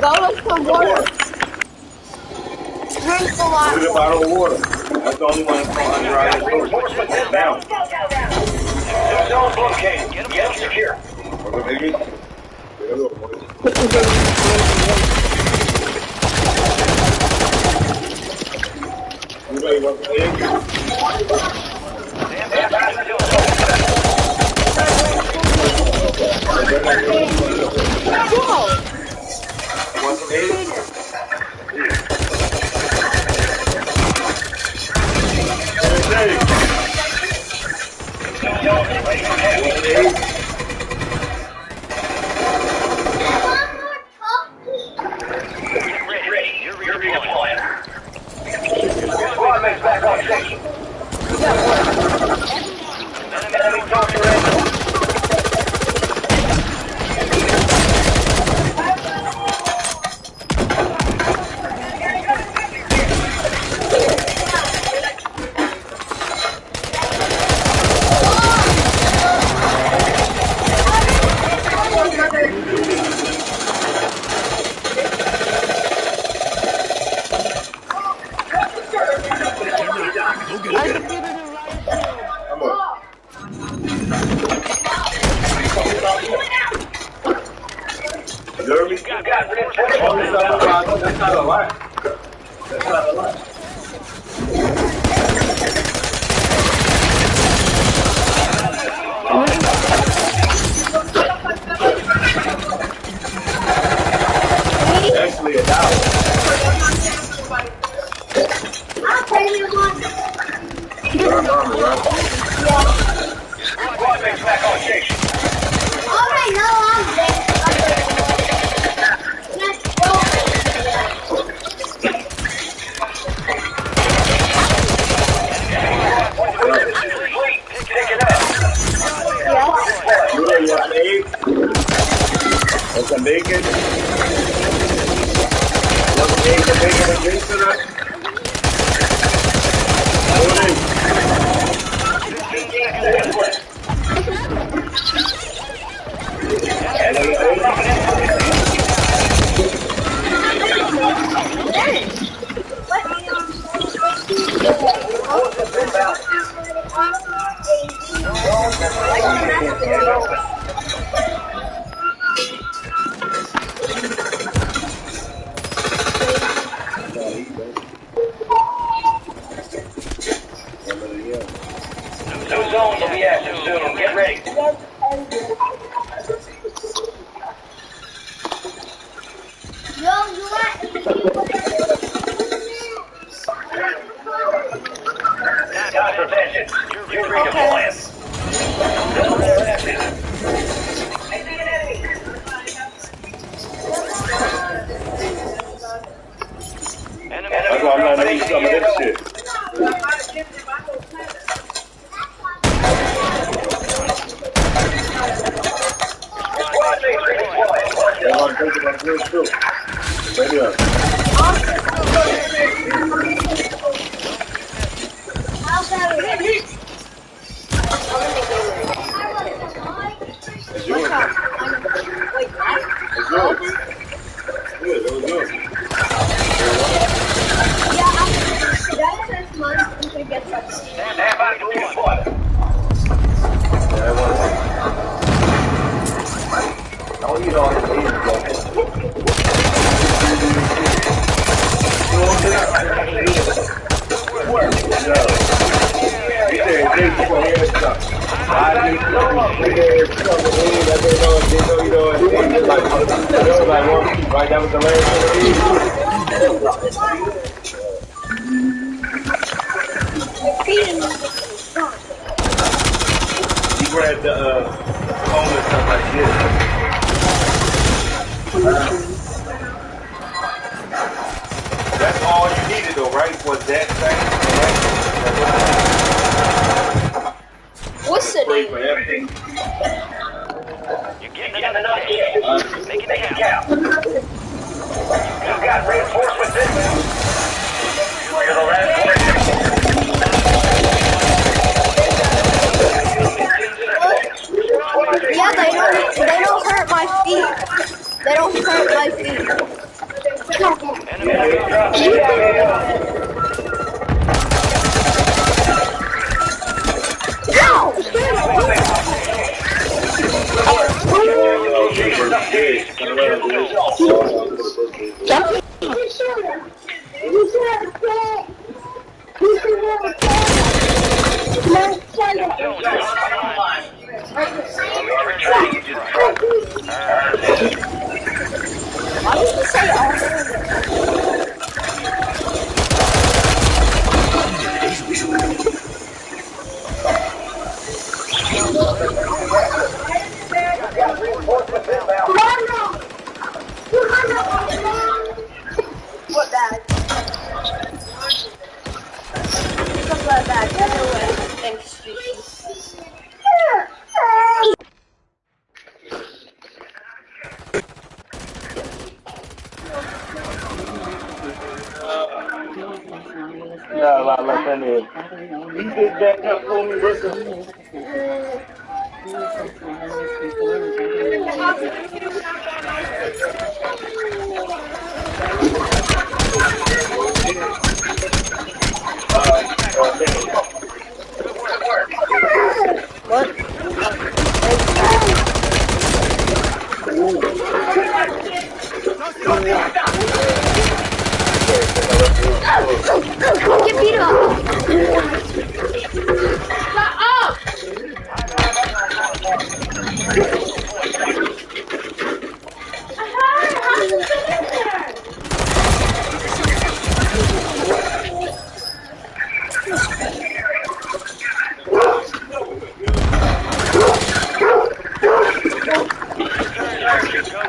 Go with some water. Drink a lot. Look at the bottle of water. That's the only one that's going under our reinforcement now. Two zones located. Get them secure. Anybody want to egg? Want some eggs? Squad mates back on station. Enemy soldier ready. Jeremy? Got reinforcements. That's not a lot. That's not a lot. Actually, $1. I'll pay you one. Squad mates back on station. Alright, no, I'm dead. Let's go. Pick it up. Yeah. You want some eggs? Want some bacon? Want some eggs and bacon and drinks tonight? New zones will be active soon. Get ready. Yo, you want? Time for vengeance. You're free to plan. That's why I'm not eating some of this shit. Squad mates redeploying. I'm going to take my food too. Ready up. It's yours. It's yours. Good, that was yours. Stand by to deploy. Yeah, I want it. Don't eat all this eggs, Right, that was the last He grabbed the phone and stuff like this. That's all you needed though, right? Was that thing, right? What's the Pray name? for everything. You're getting enough here. Make it count. You've got reinforcements inbound. You're the last one. Yeah, they don't hurt my feet. They don't hurt my feet. Returning you to the front. Earned it. Why would you say all? Reinforcements inbound. What bag? Some blood bag. No way. Thanks, Streaky. No, like that is. You get back up for me, listen. Get beat up. Shut up. How did you get in there?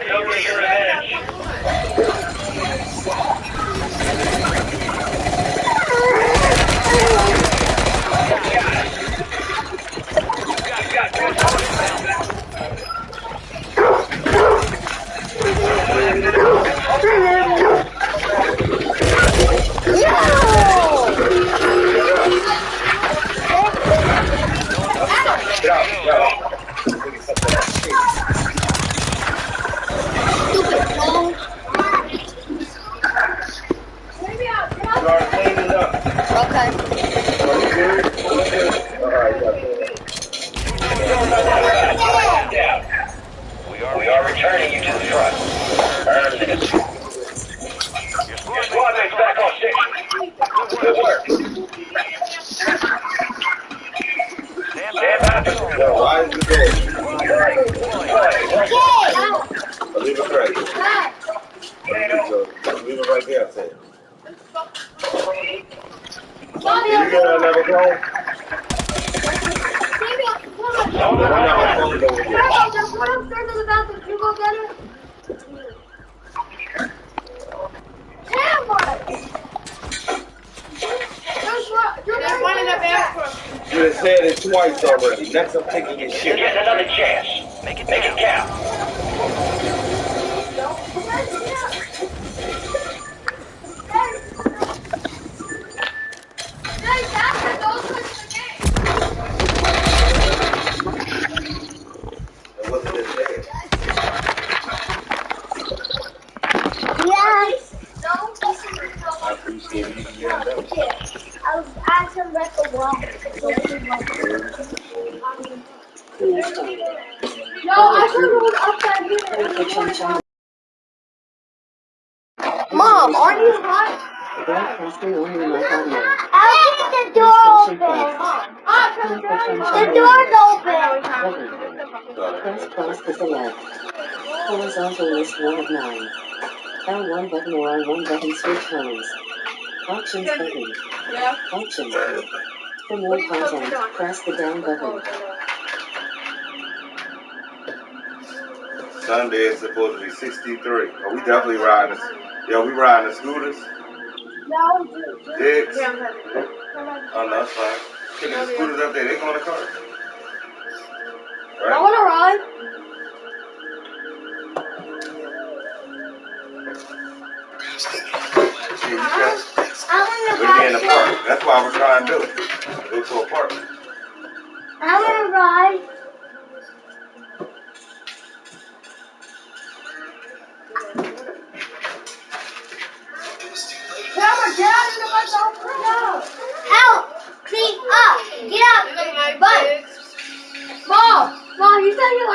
Go get your revenge. Start cleaning up. Okay. Are you good? Alright, We are returning you to the front. Earned it. Your squad mates back on station. Good work. Stand by. Yo, why is it there? Hey! Leave it right. Hey! Leave it right there, I said. You get another phone? Another phone over here. What upstairs in the bathroom? Can you go get it? Damn what? There's one in the bathroom. You done said it twice already. Next I'm taking your shit. Get another chance. Make it count. It wasn't just there. I appreciate you. Yeah, that was I was asking Rick a while. No, I should have upside here. Mom, aren't you hot? I'll keep the door open. The door's open. Press to select. Horizontal list 1 of 9. L1 button or R1 button switch tones. Options button. Options. For more content, press the down button. Sunday is supposed to be 63. Oh, we definitely riding. Yeah, we riding the scooters. Dicks. Oh, no, that's fine. Take the scooters up there. They go in the car. I Right? want to ride. See, you guys. I We're want in the to park. ride. That's why we're trying to do it. Go to a park. I want to ride.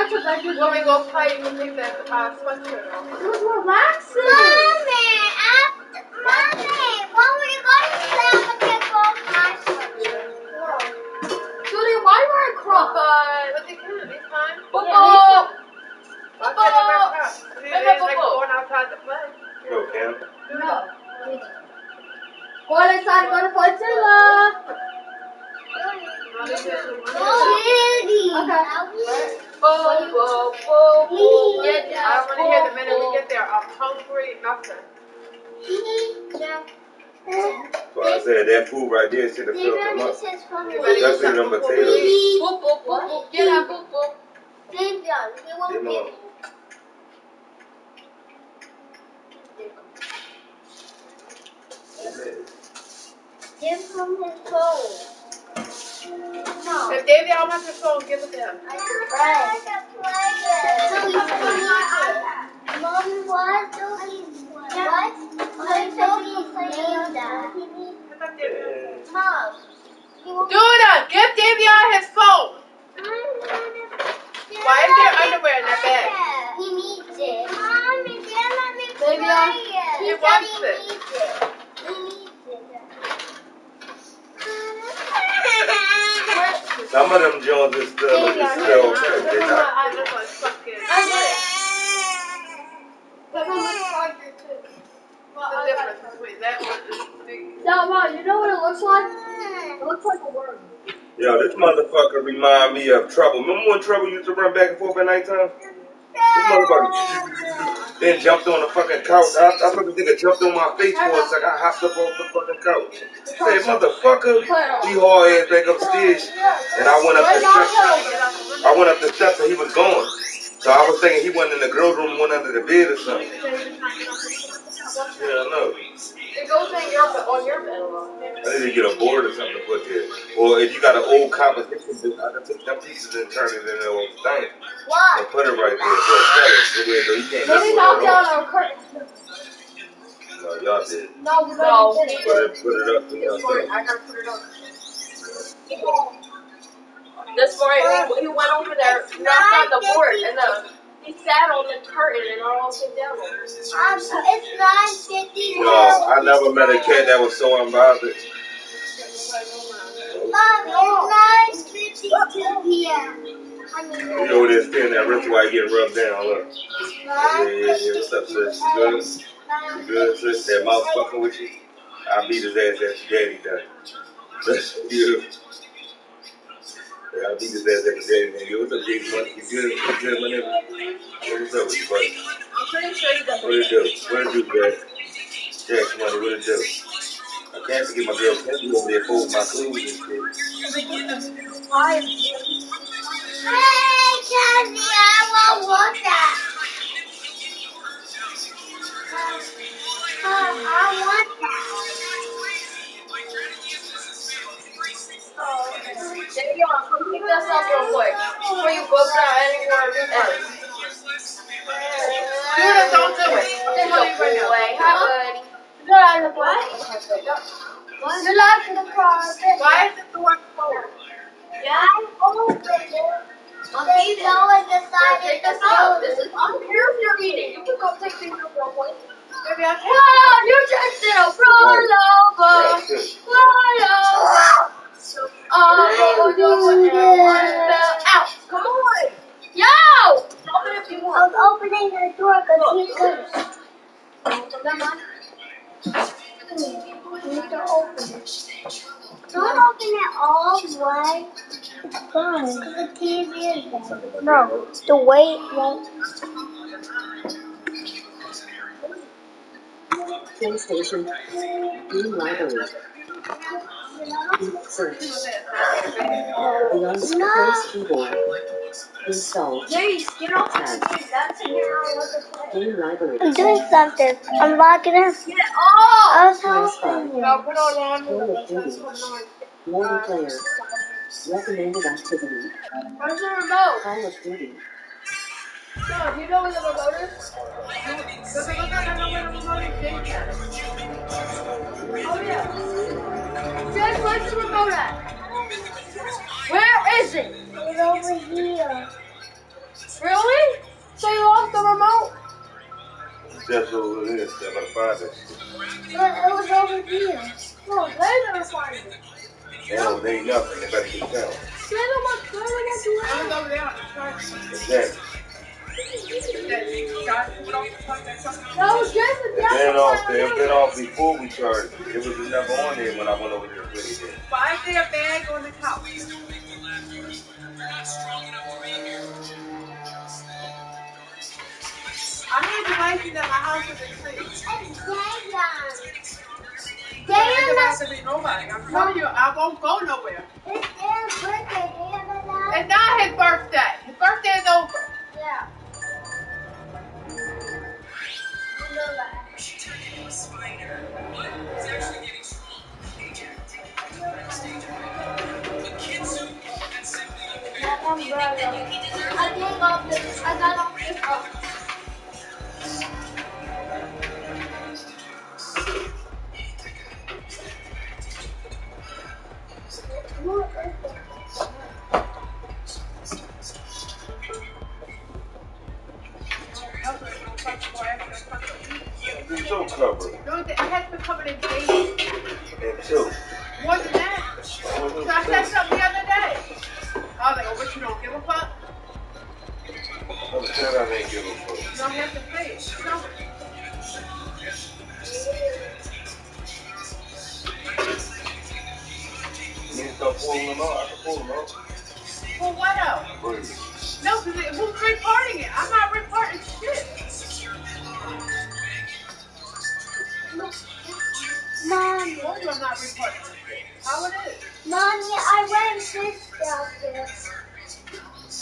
to bed. When we go play, you can take that sweatshirt off. We're relaxing. Mommy, when we go to play, I'm gonna take off my sweatshirt. Judy, why are you wearing Crocs? But they can this time. Going outside to play. Go, Cam. No. Go inside, go to Godzilla. Kitty. Okay. I want to hear the minute we get there. I'm hungry, nothing. So I said that food right there should have filled them up. Especially them potatoes. Boop, boop, boop. Get up, boop, boop. Give them up. Give him his phone. No. If Davey don't have his phone, give it to him. Right. Mommy, what? What? Mom. Duda, give Davion his phone. Why is there underwear in that bag? He needs it. Mommy, let me Maybe play it. he wants it. He needs it. Some of them Jones is still okay. They're not. I look like fucking. The difference between that one and the Now, Mom, you know what it looks like? It looks like a worm. Yo, this motherfucker remind me of Trouble. Remember when Trouble used to run back and forth at nighttime? This motherfucker then jumped on the fucking couch. I thought the nigga jumped on my face for a second. I hopped up off the fucking couch. Said, motherfucker, he hauled ass back upstairs. And I went up the steps and he was gone. So I was thinking he went in the girl's room and went under the bed or something. Yeah, I know. It goes in your on your bed. I need to get a board or something to put there. Or if you got an old composition, I can take them pieces and turn it into an old thing. What? And put it right there for a seller. So you can't Maybe knock down our curtain. No, y'all did. No, we already did it. Put it up to yourself. I gotta put it up. This morning he went over there, knocked on the board, and he sat on the curtain and all came down. It's 9:50. No, I never met a cat that was so unbothered. Mom, it's 9:52 p.m. You over there standing there, rest while you getting rubbed down. Look. Yeah. What's up, sis? You good? You good, sis? That mouth fucking with you? I'll beat his ass after daddy done. That's you. I'll beat his ass after daddy done. Yo, what's up, Jason? You good? You good, my nigga? What's up with you, buddy? I'm pretty sure he doesn't. What it do? What it do, Jack? Jack, money, what it do? I can't forget my girl Kenzie over there folding my clothes and shit. Hey, Cassie, I want water. I want that. Davion, come pick this up real quick before you go down anywhere else. Duda, don't do it. There's no way. Hi, buddy. You're out of the what? You're locked in the car. Why is the door closed? I opened it. They decided to out. This is unfair if you're eating. You can go take things up real quick. Maybe I can. Wow, you just did a roll over. Roll over. Out. Come on. Yo! Open if you I want. was opening the door because he's good. Don't open it all the way. Fine. Because the TV is there. No, the weight won't. PlayStation. New library. Search. Beyond Space Keyboard. Install. Jace, get off the Tab. TV. That's in your New library. I'm doing something. I'm logging in. Get off! I was helping you. Now put on Call of Duty. Multiplayer. Recommended activity. Where's the remote? Call of Duty. No, do you know where the remote is? Oh, yeah. Jace, where's the remote at? Where is it? It's over here. Where That's what it is. I'm gonna find that shit. But it was over here. No, they're gonna find it. No, they ain't nothing. They better get down. They're the ones do it. I was over there on the truck. Exactly. That guy put off the truck, that truck. No, Jason, They've been off before we charged it. It was never on there when I went over there to put it in. Why is there a bag on the couch? I need devices at my house with the tree. There has to be nobody. I'm telling you, I won't go nowhere. It's his birthday. It's not his birthday. His birthday is over. Yeah. I got off this house. It's so covered. No, it has been covered in days. And two. More than that. So I said something the other day. I was like, oh, but you don't give a fuck? I'm saying I didn't give a fuck. You don't have to pay it. No. You need to start pulling them out. I can pull them out. Well, what else? Please. No, because who's reporting it? I'm not reporting shit. Mommy. Told you I'm not reporting shit. How it is? Mommy, I went fish out there.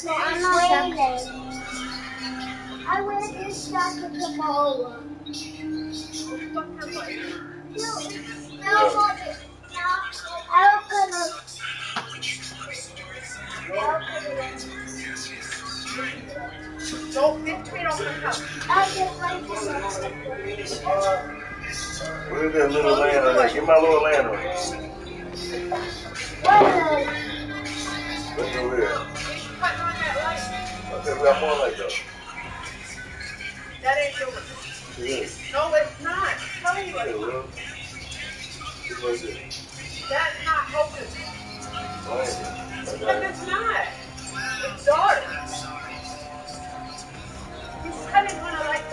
No, I'm not waiting. I went fish out to tomorrow. No, Mommy. I'm gonna. Don't get me off the house. I'll get right to Where's that little lantern? Get my little lantern. What? Let's go here. Cutting on that light. Okay, we got more like that. That ain't yours. It is. No, it's not. Tell you It what. will. It's right there. That's not open. Why is it? Because it's not. It's dark. He's cutting on a light.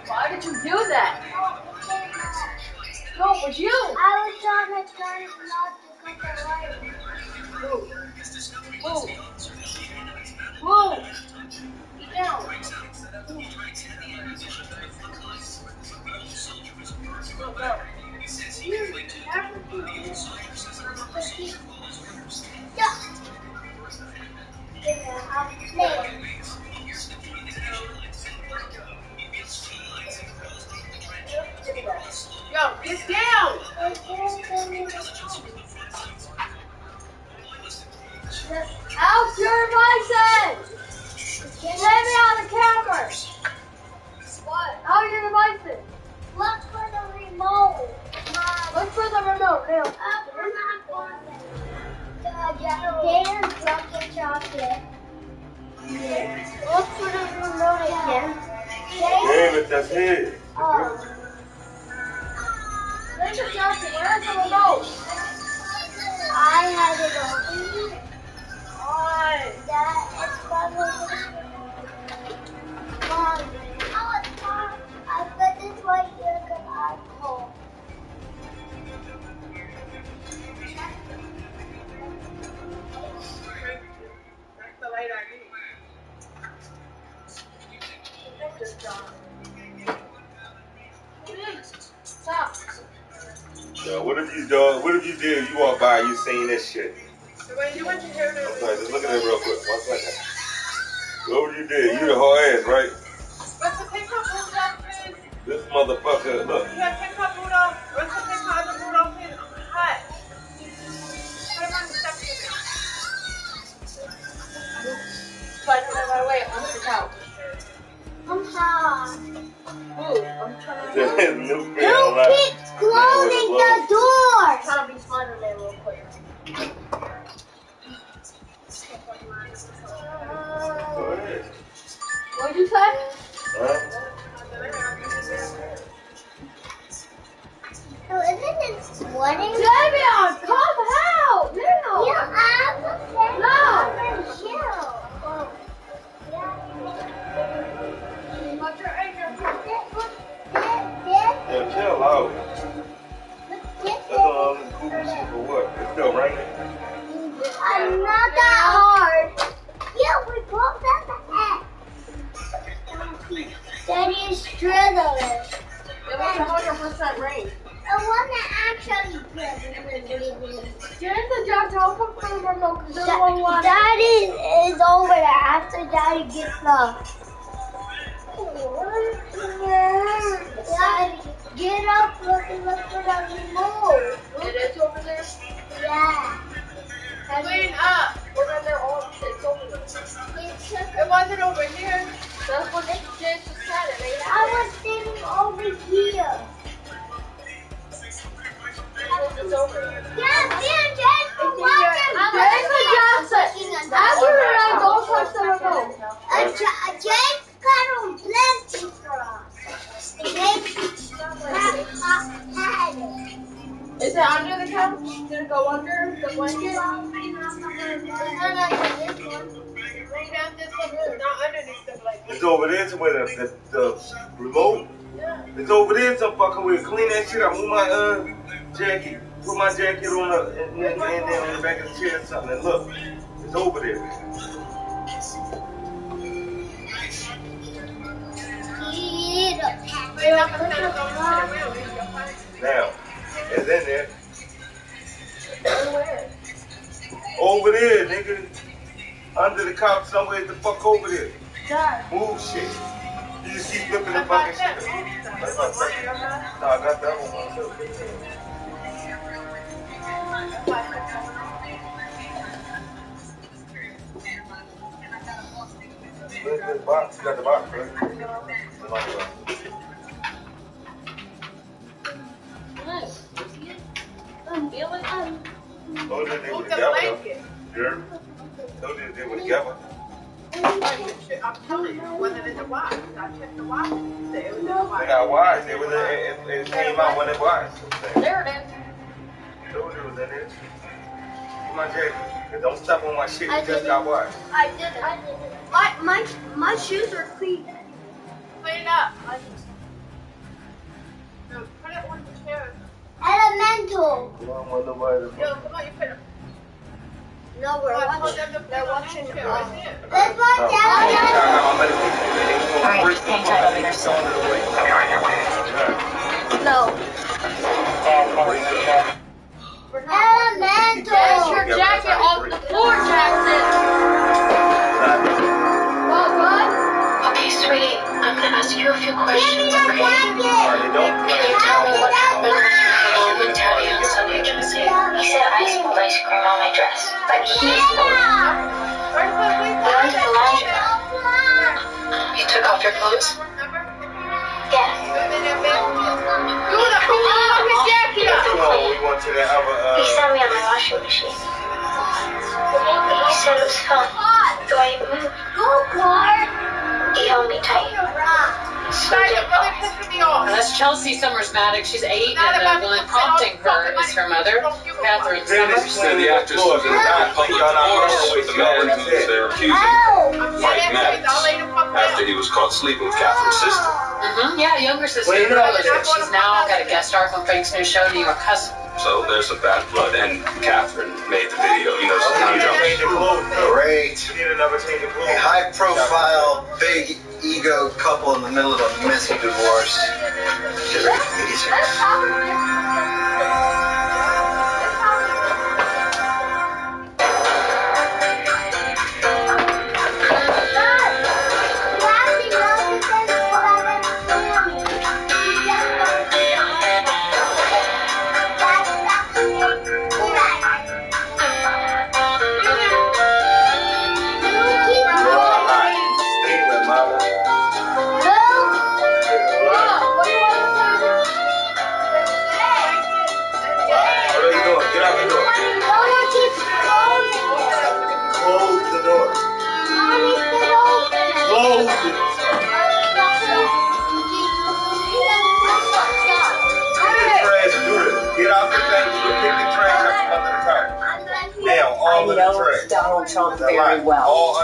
Why did you do that? No, it was you. I was trying to turn it not to cut the light. Whoa. Whoa. Get down. Go, go. Yo, get down! Out your devices! Get me on the camera! What? Out your devices! Look for the remote. Look for the remote, now. We're not going Dan dropped the chocolate. Look for the remote again. David, that's his. Oh. There's a chocolate. Where's the had it over here. That is probably Mom. Oh, it's Mom. I put this right here because I'm cold. That's the light I need. Stop. Yo, what if you dog? What if you did? You walk by, you seen this shit. So when you went to hear I'm this, sorry, just look at it real quick. 1 second. What would you did? You the whole ass, right? what's the pickup Rudolph is? This motherfucker, look. Yeah, pickup Rudolph. What's the pickup of Rudolph is? Hot. Put him on the section. Spider Man right away on the couch. I'm hot. Move. I'm trying to. New Who keeps closing the door? I'm trying to be Spider Man real quick. Go ahead. What'd you say? Huh? So isn't it sweating? Davion, come out now. Yeah, I'm okay. No. Chill. Watch your anger. Yeah, chill out. That's all this cool shit for what? It's still raining. I'm not that hard. Yeah, we both at the end. Daddy is drizzling. It was 100% rain. The one that actually drizzling. Jared and Josh, I'll come for the remote because they're the one watching. Daddy is over there after Daddy gets up. Daddy, get up, look for the remote. It is over there. Yeah. Clean up. We're in there all. It's over there. It wasn't over here. That's what James just said. It ain't I was sitting over here. It's over there. Yeah, James, watching. Jason Johnson. After I don't touch the remote. James got on plenty for us. James had it. Is it under the couch? Did it go under the blanket? Lay down this one, not underneath the blanket. It's over there somewhere. The remote. It's over there. Some fucking way. Clean that shit up. Move my jacket. Put my jacket on and then on the back of the chair or something. And look, it's over there. Lay down the pedals over to the wheel. You'll find it. Now, it's in there. Where? Over there, nigga. Under the couch somewhere. The fuck over there. Dad. Move shit. You just keep flipping the I thought fucking that. shit. That's what you're not. No, I got that one myself. Where's this box? You got the box, right? I'm feeling Those are they Move were the together. blanket. Yeah. Those are they were together. I'm telling you, it wasn't in the watch. I checked the watch. It was in the They watch. got wise. It came out when it was. There it is. Those it was in there. Get my jacket. And don't step on my shit. I You just didn't. got wise. I did it. My shoes are clean. Clean up. No, put it on the chair. Elemental. You don't want nobody to Yo, come on, you put it. No, we're Hold watching. them to put it on the chair. Right there. Let's watch I Elemental. got my medication. Alright, hang tight, I'll be there soon. No. Elemental. There's your jacket off the floor, Jackson. Well, bud. Okay, sweetie, I'm gonna ask you a few Give me questions, that okay? jacket. Can you tell me what happened when mom and daddy on Sunday Tuesday? He said I spilled ice cream on my dress, but he Where's the went to the laundry. You took off your clothes? Yes. We went to that other, He sent me on my washing machine. He said it was fun. So I moved. Go, Clark. He held me tight. Tonight it really pissed me off. And that's Chelsea Summers Maddox. She's 8, and the woman prompting her is her mother, Catherine Summers. And the actress was in public divorce with the man who they're accusing Frank Maddox after he was caught sleeping with Catherine's sister. Yeah, younger sister. She's now got a guest star from Frank's new show, New York Hustle. So there's some bad blood, and Catherine made the video. You know, sometimes Great. A high-profile, big ego couple in the middle of a messy divorce. Get ready for music. Donald Trump very well.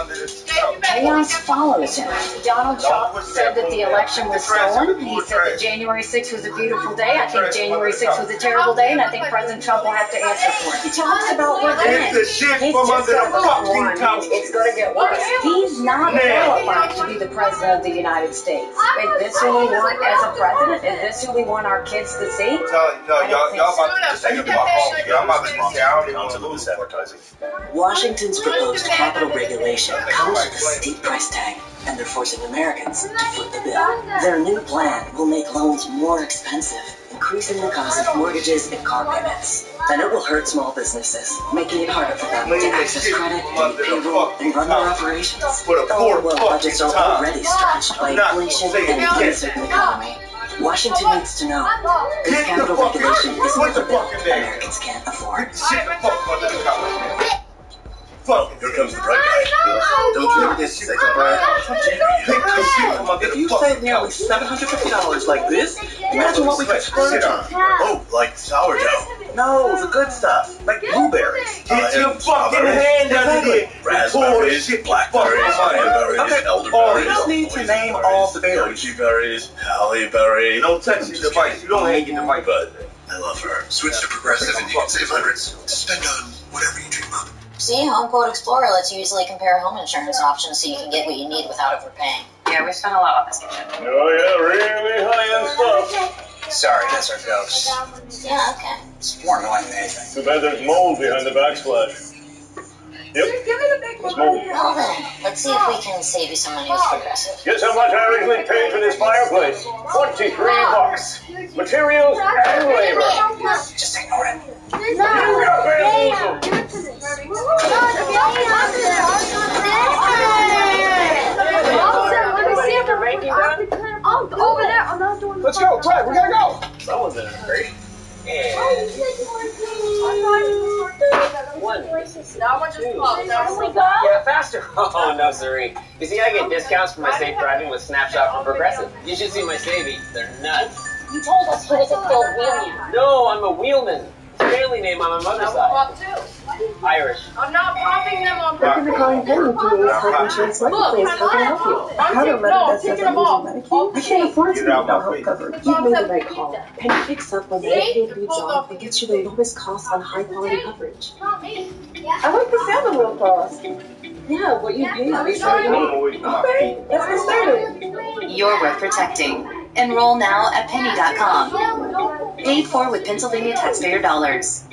Chaos follows him. Donald Trump said that the election was stolen. He said that January 6th was a beautiful day. I think January 6th was a terrible day, and I think President Trump will have to answer for it. He talks about revenge. He's just it's going to get worse. He's not qualified to be the president of the United States. Is this who we want as a president? Is this who we want our kids to see? Washington's proposed capital regulation comes with a steep price tag, and they're forcing Americans to foot the bill. Their new plan will make loans more expensive, increasing the cost of mortgages and car payments. And it will hurt small businesses, making it harder for them to access credit, payroll, and run their operations. Well, budgets are already stretched by inflation and the uncertain economy. Washington needs to know this capital regulation isn't a bill Americans can't afford. Here comes the bright guy. Don't you ever take a breath? If you save nearly $750 like this, imagine what we could splurge on. Oh, like sourdough. No, the good stuff, like blueberries. Get your fucking hand under there. Raspberries, blackberries, cranberries, elderberries. We just need to name all the berries. Goji berries, halle berry. Don't touch your device. You don't hang your device. But I love her. Switch to Progressive and you can save hundreds to spend on whatever you dream of. See, Home Quote Explorer lets you easily compare home insurance options so you can get what you need without overpaying. Yeah, we spent a lot on this kitchen. Oh yeah, really high-end stuff. Sorry, that's our ghost. Yeah, okay. It's more annoying than anything. Too bad there's mold behind the backsplash. Yep. It's mold. Well then, let's see if we can save you some money with Progressive. Guess how much I originally paid for this fireplace? $23. Materials and labor. Just ignore it. Over there, I'm not doing. Let's go, Brad, we gotta go. Someone's in a hurry. Yeah. Yeah, faster. Oh, no, siree. You see, I get discounts for my safe driving with Snapshot from Progressive. You should see my savings. They're nuts. You told us you was a Phil Wheelian. No, I'm a wheelman. It's a family name on my mother's side. Irish. I'm not popping them on Thank you for calling Penny PA's Health Insurance Marketplace. How can I help you? How do I let us using Medicaid? I can't afford to be without health coverage. You've made the right call. Penny picks up when Medicaid leaves off and gets you the lowest cost on high quality coverage. Not me. I like the sound of little cost. Yeah, what you pay is okay, let's get started. You're worth protecting. Enroll now at penny.com. Paid for with Pennsylvania taxpayer dollars.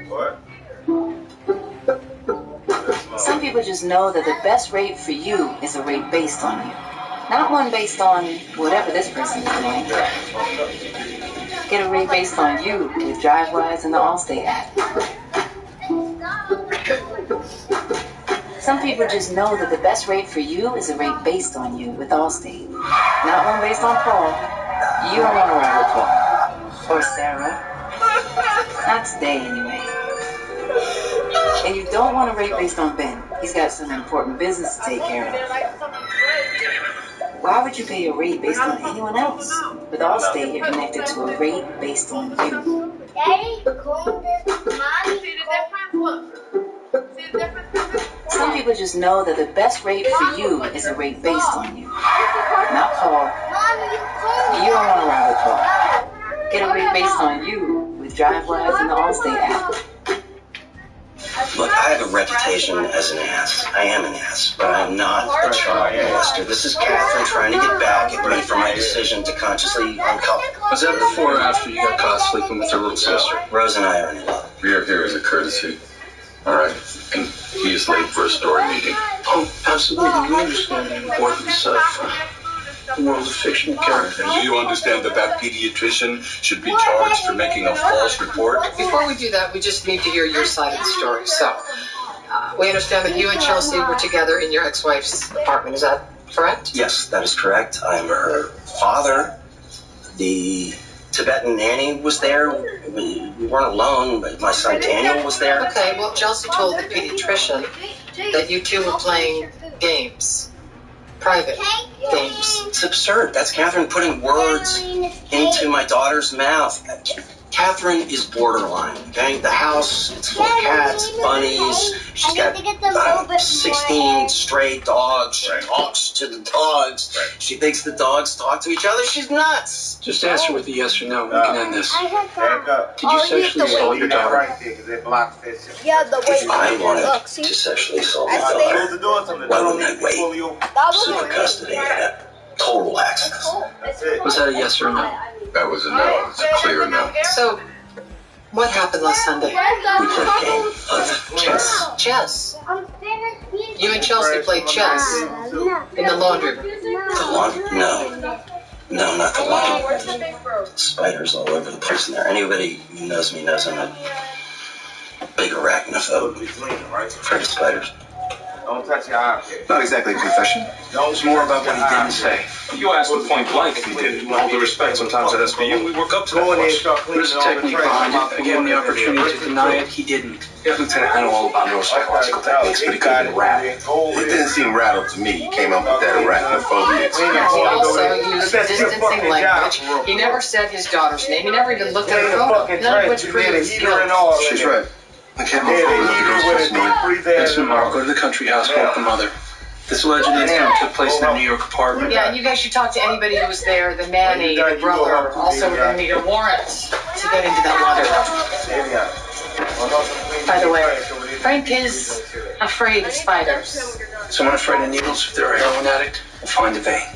What? Some people just know that the best rate for you is a rate based on you, not one based on whatever this person's doing. Get a rate based on you with DriveWise and the Allstate app. Some people just know that the best rate for you is a rate based on you with Allstate, not one based on Paul. You don't want to ride with Paul or Sarah. Not today, anyway. And you don't want a rate based on Ben. He's got some important business to take care of. Why would you pay a rate based on anyone else? With Allstate, you're connected to a rate based on you. Daddy, comb this. Mommy, See the difference? Look. See the difference? Some people just know that the best rate for you is a rate based on you. Not Paul. You don't want to ride with Paul. Get a rate based on you with DriveWise and the Allstate app. Look, I have a reputation as an ass. I am an ass, but I'm not a child molester. This is Catherine trying to get back at me for my decision to consciously uncouple. Was that before or after you got caught sleeping with her little sister? Rose and I are in love. We are here as a courtesy. All right. And he is late for a story meeting. Oh, absolutely. You understand the importance of the world of fictional characters. And do you understand that pediatrician should be charged for making a false report? Before we do that, we just need to hear your side of the story. So, we understand that you and Chelsea were together in your ex-wife's apartment. Is that correct? Yes, that is correct. I am her father. The Tibetan nanny was there. We weren't alone, but my son Daniel was there. Okay, well, Chelsea told the pediatrician that you two were playing games. Private games. It's absurd. That's Catherine putting words into my daughter's mouth. Catherine is borderline, okay? The house, it's full of cats, bunnies. She's got 16 stray dogs. She talks to the dogs. She thinks the dogs talk to each other. She's nuts. Just answer with a yes or no. We can end this. Back up. Did you sexually assault your daughter? Right there, because it blocks that shit. Yeah, the way If I wanted to sexually assault my daughter, why wouldn't I wait? Super custody and a total access. Was that a yes or no? That was a no. It's a clear no. So, what happened last Sunday? We played a game of chess. Chess. You and Chelsea played chess in the laundry room. The laundry? No. No, not the laundry. Spiders all over the place in there. Anybody who knows me knows I'm a big arachnophobe. Afraid of spiders. Don't touch your eye. Not exactly a confession. It's more about what he didn't say. You asked him point blank if he did it. With all due respect, sometimes it has to be you. We work up to that question. There's a technique behind it. I gave him the opportunity to deny it. He didn't. Yeah, Lieutenant, I know all about neuropsychological techniques, but he couldn't have rattled. It didn't seem rattled to me. He came up with that arachnophobia excuse. He also used distancing language. He never said his daughter's name. He never even looked at her photo. None of which proves guilt. She's right. I can't move forward with the girls this morning. Next tomorrow, go to the country house, help the mother. This alleged incident took place in a New York apartment. Yeah, and you guys should talk to anybody who was there, the nanny, the brother. Also, we're going to need a warrant to get into that laundry room. By the way, Frank is afraid of spiders. Someone afraid of needles, if they're a heroin addict, will find a vein.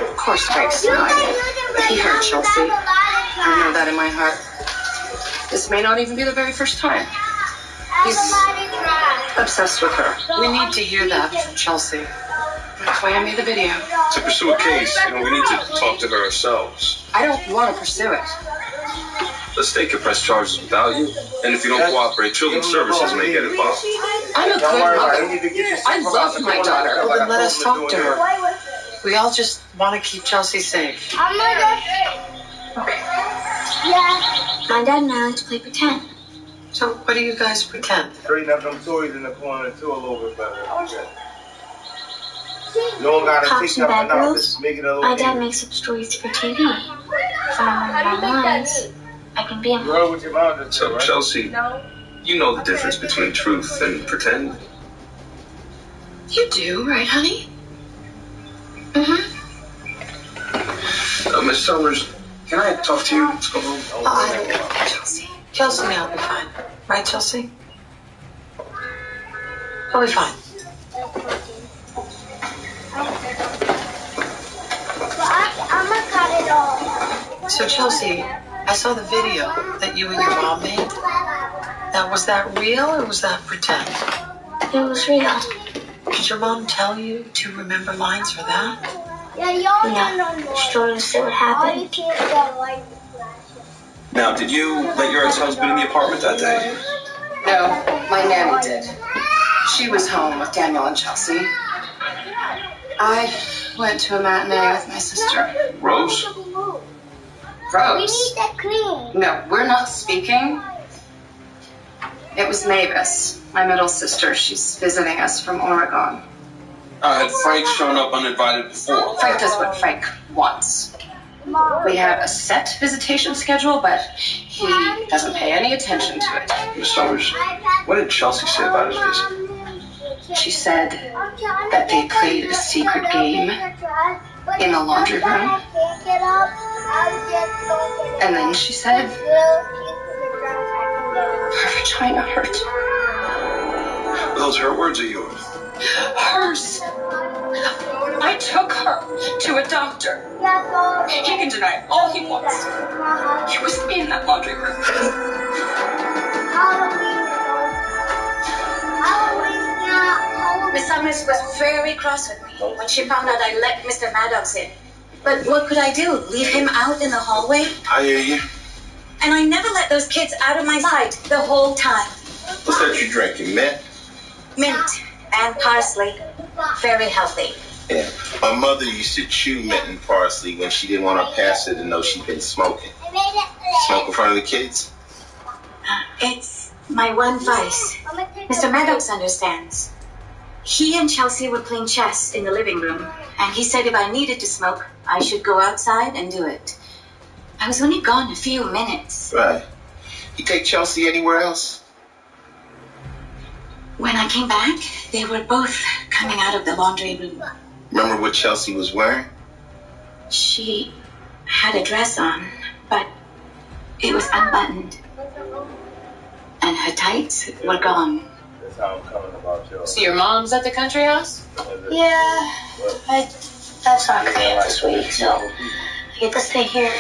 Of course, Frank's not. He hurt Chelsea. I know that in my heart. This may not even be the very first time. He's obsessed with her. We need to hear that from Chelsea. That's why I made the video. To pursue a case, we need to talk to her ourselves. I don't want to pursue it. The state can press charges without you, and if you don't cooperate, Children's Services may get involved. I'm a good mother. I love my daughter. Well, then let us talk to her. We all just want to keep Chelsea safe. Okay. Yeah. My dad and I like to play pretend. So, what do you guys pretend? Straighten up them toys in the corner too a little bit better. You don't gotta Cops take and up bad enough. girls. Just make it a little My dad easier. makes up stories for TV. If I remember my lines, I can be a You heard what your mom just said, So, right? Chelsea, you know the difference between truth and pretend? You do, right, honey? Miss Summers, can I talk to you? Let's go home. I don't care, Chelsea. Chelsea and I'll be fine. Right, Chelsea? We'll be fine. I'm gonna cut it off. So, Chelsea, I saw the video that you and your mom made. Now, was that real or was that pretend? It was real. Did your mom tell you to remember lines for that? No. She told me to say what happened. Now, did you let your ex-husband in the apartment that day? No, my nanny did. She was home with Daniel and Chelsea. I went to a matinee with my sister. Rose? We Rose? need that clean. No, we're not speaking It was Mavis, my middle sister. She's visiting us from Oregon. Had Frank shown up uninvited before? Frank does what Frank wants. We have a set visitation schedule, but he doesn't pay any attention to it. Miss Summers, what did Chelsea say about his visit? She said that they played a secret game in the laundry room. And then she said her vagina hurt. Were those her words or yours? Hers. I took her to a doctor. He can deny all he wants. He was in that laundry room. Miss Summers was very cross with me when she found out I let Mr. Maddox in. But what could I do? Leave him out in the hallway? I hear you. And I never let those kids out of my sight the whole time. What's that you drinking, mint? Mint and parsley. Very healthy. Yeah. My mother used to chew mint and parsley when she didn't want her pastor to know she'd been smoking. Smoke in front of the kids? It's my one vice. Mr. Maddox understands. He and Chelsea were playing chess in the living room, and he said if I needed to smoke, I should go outside and do it. I was only gone a few minutes. Right. You take Chelsea anywhere else? When I came back, they were both coming out of the laundry room. Remember what Chelsea was wearing? She had a dress on, but it was unbuttoned. And her tights were gone. That's how I'm coming about you. So your mom's at the country house? Yeah, I have soccer camp this week, so I get to stay here.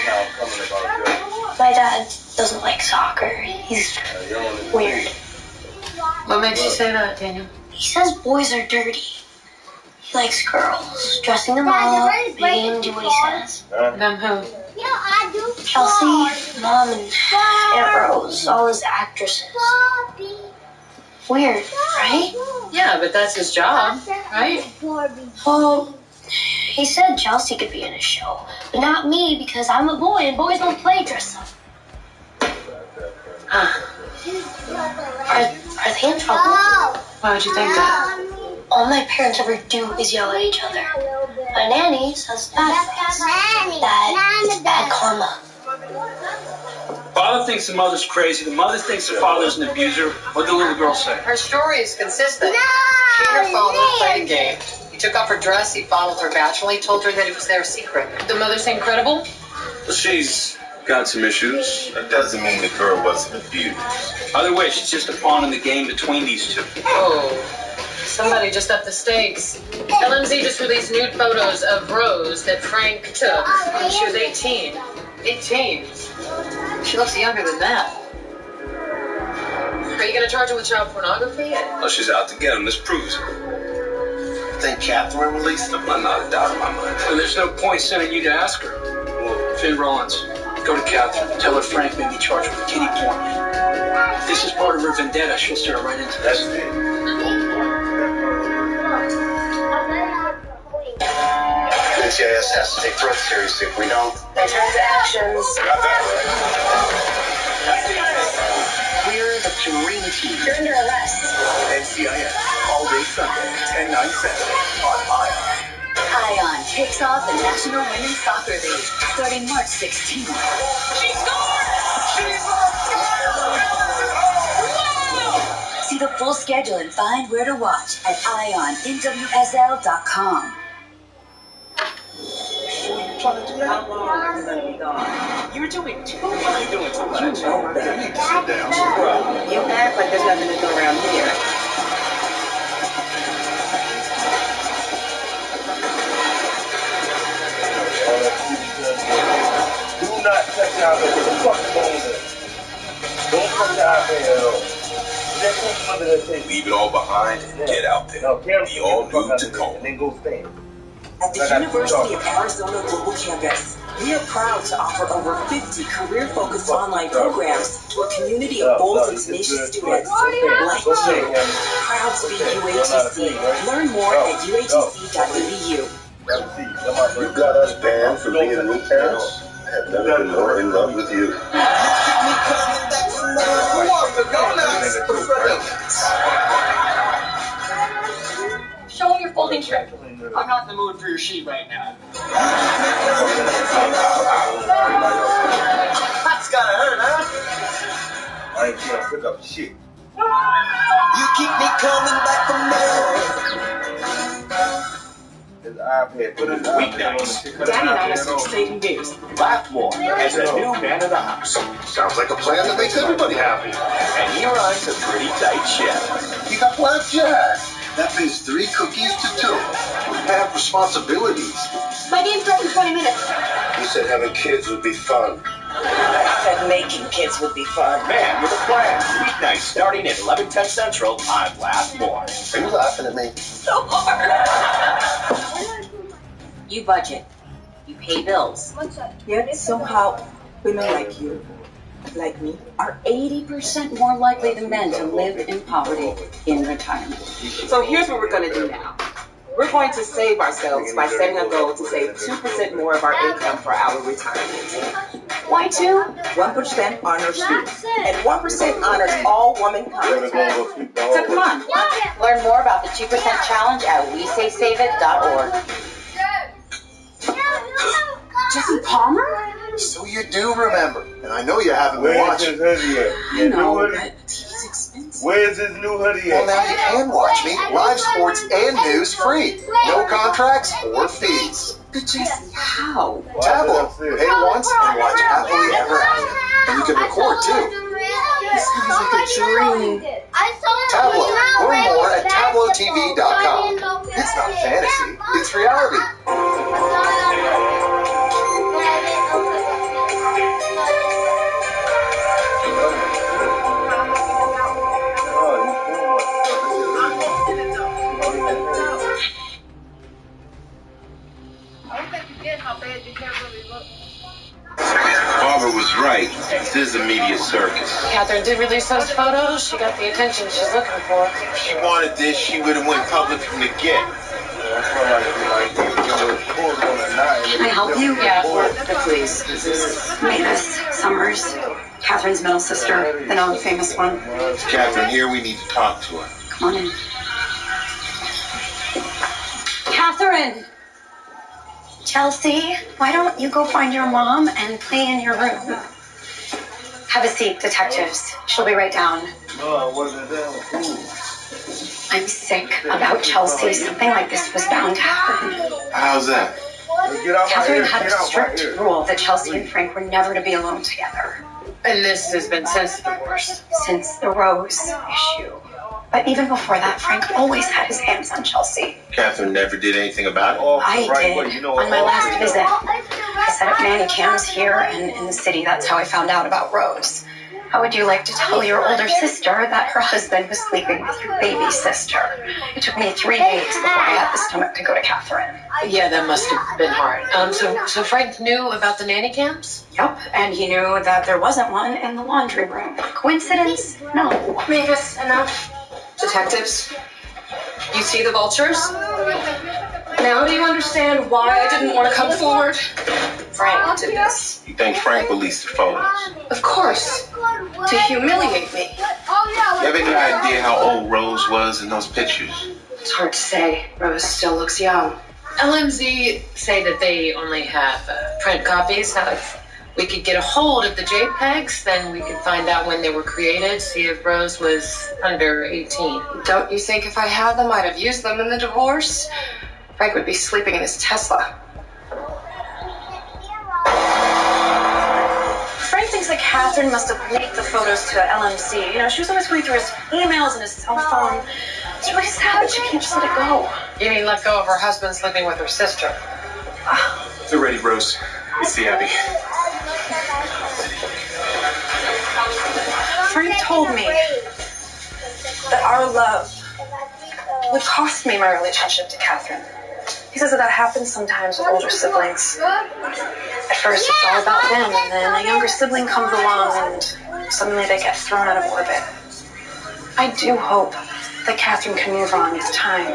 My dad doesn't like soccer. He's weird. What makes you say that, Daniel? He says boys are dirty. He likes girls, dressing them up, making them do what he says. Them who? Chelsea, Mom, and Aunt Rose, all his actresses. Weird, right? Yeah, but that's his job, right? Well, he said Chelsea could be in his show, but not me because I'm a boy and boys don't play dress up. Are they in trouble? Why would you think that? All my parents ever do is yell at each other. My nanny says that it's bad karma. Father thinks the mother's crazy, the mother thinks the father's an abuser. What did the little girl say? Her story is consistent. She and her father played a game. He took off her dress, he fondled her vaginally, told her that it was their secret. The mother seemed credible? Well, she's got some issues. That doesn't mean the girl wasn't abused. Either way, she's just a pawn in the game between these two. Oh, somebody just upped the stakes. LMZ just released nude photos of Rose that Frank took when she was 18. 18? She looks younger than that. Are you going to charge her with child pornography? Oh, she's out to get him. This proves it. Think Catherine released them? I'm not a doubt in my mind. And there's no point sending you to ask her. Finn Rollins, go to Catherine. Tell her Frank may be charged with kitty porn. If this is part of her vendetta, she'll stare right into this. NCIS has to take threats seriously. If we don't, Their transactions. got that right. We're the dream team. You're under arrest. NCIS, all day Sunday, 10, 9 Saturday on ION. ION kicks off the National Women's Soccer League starting March 16th. She scored! See the full schedule and find where to watch at IONNWSL.com. You're doing too much. You're doing too much. Sit down. You act like there's nothing to do around here. Do not touch your iPad. What the fuck is going on? Don't touch your iPad at all. Leave it all behind and get out there. Be all new to Tacoma. And then go stand. At the University of Arizona Global Campus, we are proud to offer over 50 career-focused online programs to a community of bold and tenacious students like you. Proud to be UATC. Learn more at uatc.edu. You got us banned for being new parents. I have never been more in love with you. Show me your folding trick. I'm not in the mood for your sheet right now. That's gotta hurt, huh? I ain't gonna pick up shit. You keep me coming back for more. His iPad, put his Weeknights, Daddy and I stay engaged. Laugh more as the new man of the house. Sounds like a plan that makes everybody happy. And he runs a pretty tight ship. You got blackjack. That means 3 cookies to 2. I have responsibilities. My game's starts in 20 minutes. You said having kids would be fun. I said making kids would be fun. Man with a plan. Weeknights starting at 11:10 Central on Laugh More. Are you laughing at me? So hard. You budget. You pay bills. Yet somehow women like you, like me, are 80% more likely than men to live in poverty in retirement. So here's what we're going to do now. We're going to save ourselves by setting a goal to save 2% more of our income for our retirement. Why 2? 1% honors you, and 1% honors all womankind. So come on, learn more about the 2% challenge at WeSaySaveIt.org. Jesse Palmer? So you do remember, and I know you haven't been Where's his watching. hoodie at? I know, but he's expensive. Where's his new hoodie Well, at? now you can watch me, live sports and news free. No contracts or fees. But Jesse, how? Tablo. Pay once and watch happily ever after. And you can record too. This sounds like a dream. Tablo. Learn more at TabloTV.com. It's not fantasy, it's reality. Barbara was right. This is a media circus. Catherine did release those photos. She got the attention she's looking for. If she wanted this, she would have went public from the get. Can I help you? Yeah, please. This is Mavis Summers, Catherine's middle sister, the known famous one. Catherine, here we need to talk to her. Come on in. Catherine! Chelsea, why don't you go find your mom and play in your room? Have a seat, detectives. She'll be right down. I'm sick about Chelsea. Something like this was bound to happen. How's that? Catherine had a strict rule that Chelsea and Frank were never to be alone together. And this has been since the divorce. Since the Rose issue. But even before that, Frank always had his hands on Chelsea. Catherine never did anything about it? I did. On my last visit. I set up nanny cams here and in the city. That's how I found out about Rose. How would you like to tell your older sister that her husband was sleeping with your baby sister? It took me 3 days before I had the stomach to go to Catherine. Yeah, that must have been hard. So Frank knew about the nanny cams? Yep, and he knew that there wasn't one in the laundry room. Coincidence? No. Mavis, enough. Detectives, you see the vultures? Now do you understand why I didn't want to come forward? Frank did this. You think Frank released the photos? Of course. To humiliate me. You have any idea how old Rose was in those pictures? It's hard to say. Rose still looks young. LMZ say that they only have print copies. Now, if we could get a hold of the JPEGs, then we could find out when they were created, see if Rose was under 18. Don't you think if I had them, I'd have used them in the divorce? Frank would be sleeping in his Tesla. Frank thinks that Catherine must have leaked the photos to LMC. You know, she was always going through his emails and his cell phone. It's really sad she can't just let it go. You mean let go of her husband sleeping with her sister? They're ready, Rose. Let's see Abby. Frank told me that our love would cost me my relationship to Catherine. He says that happens sometimes with older siblings. At first it's all about them, and then a younger sibling comes along and suddenly they get thrown out of orbit. I do hope that Catherine can move on with time.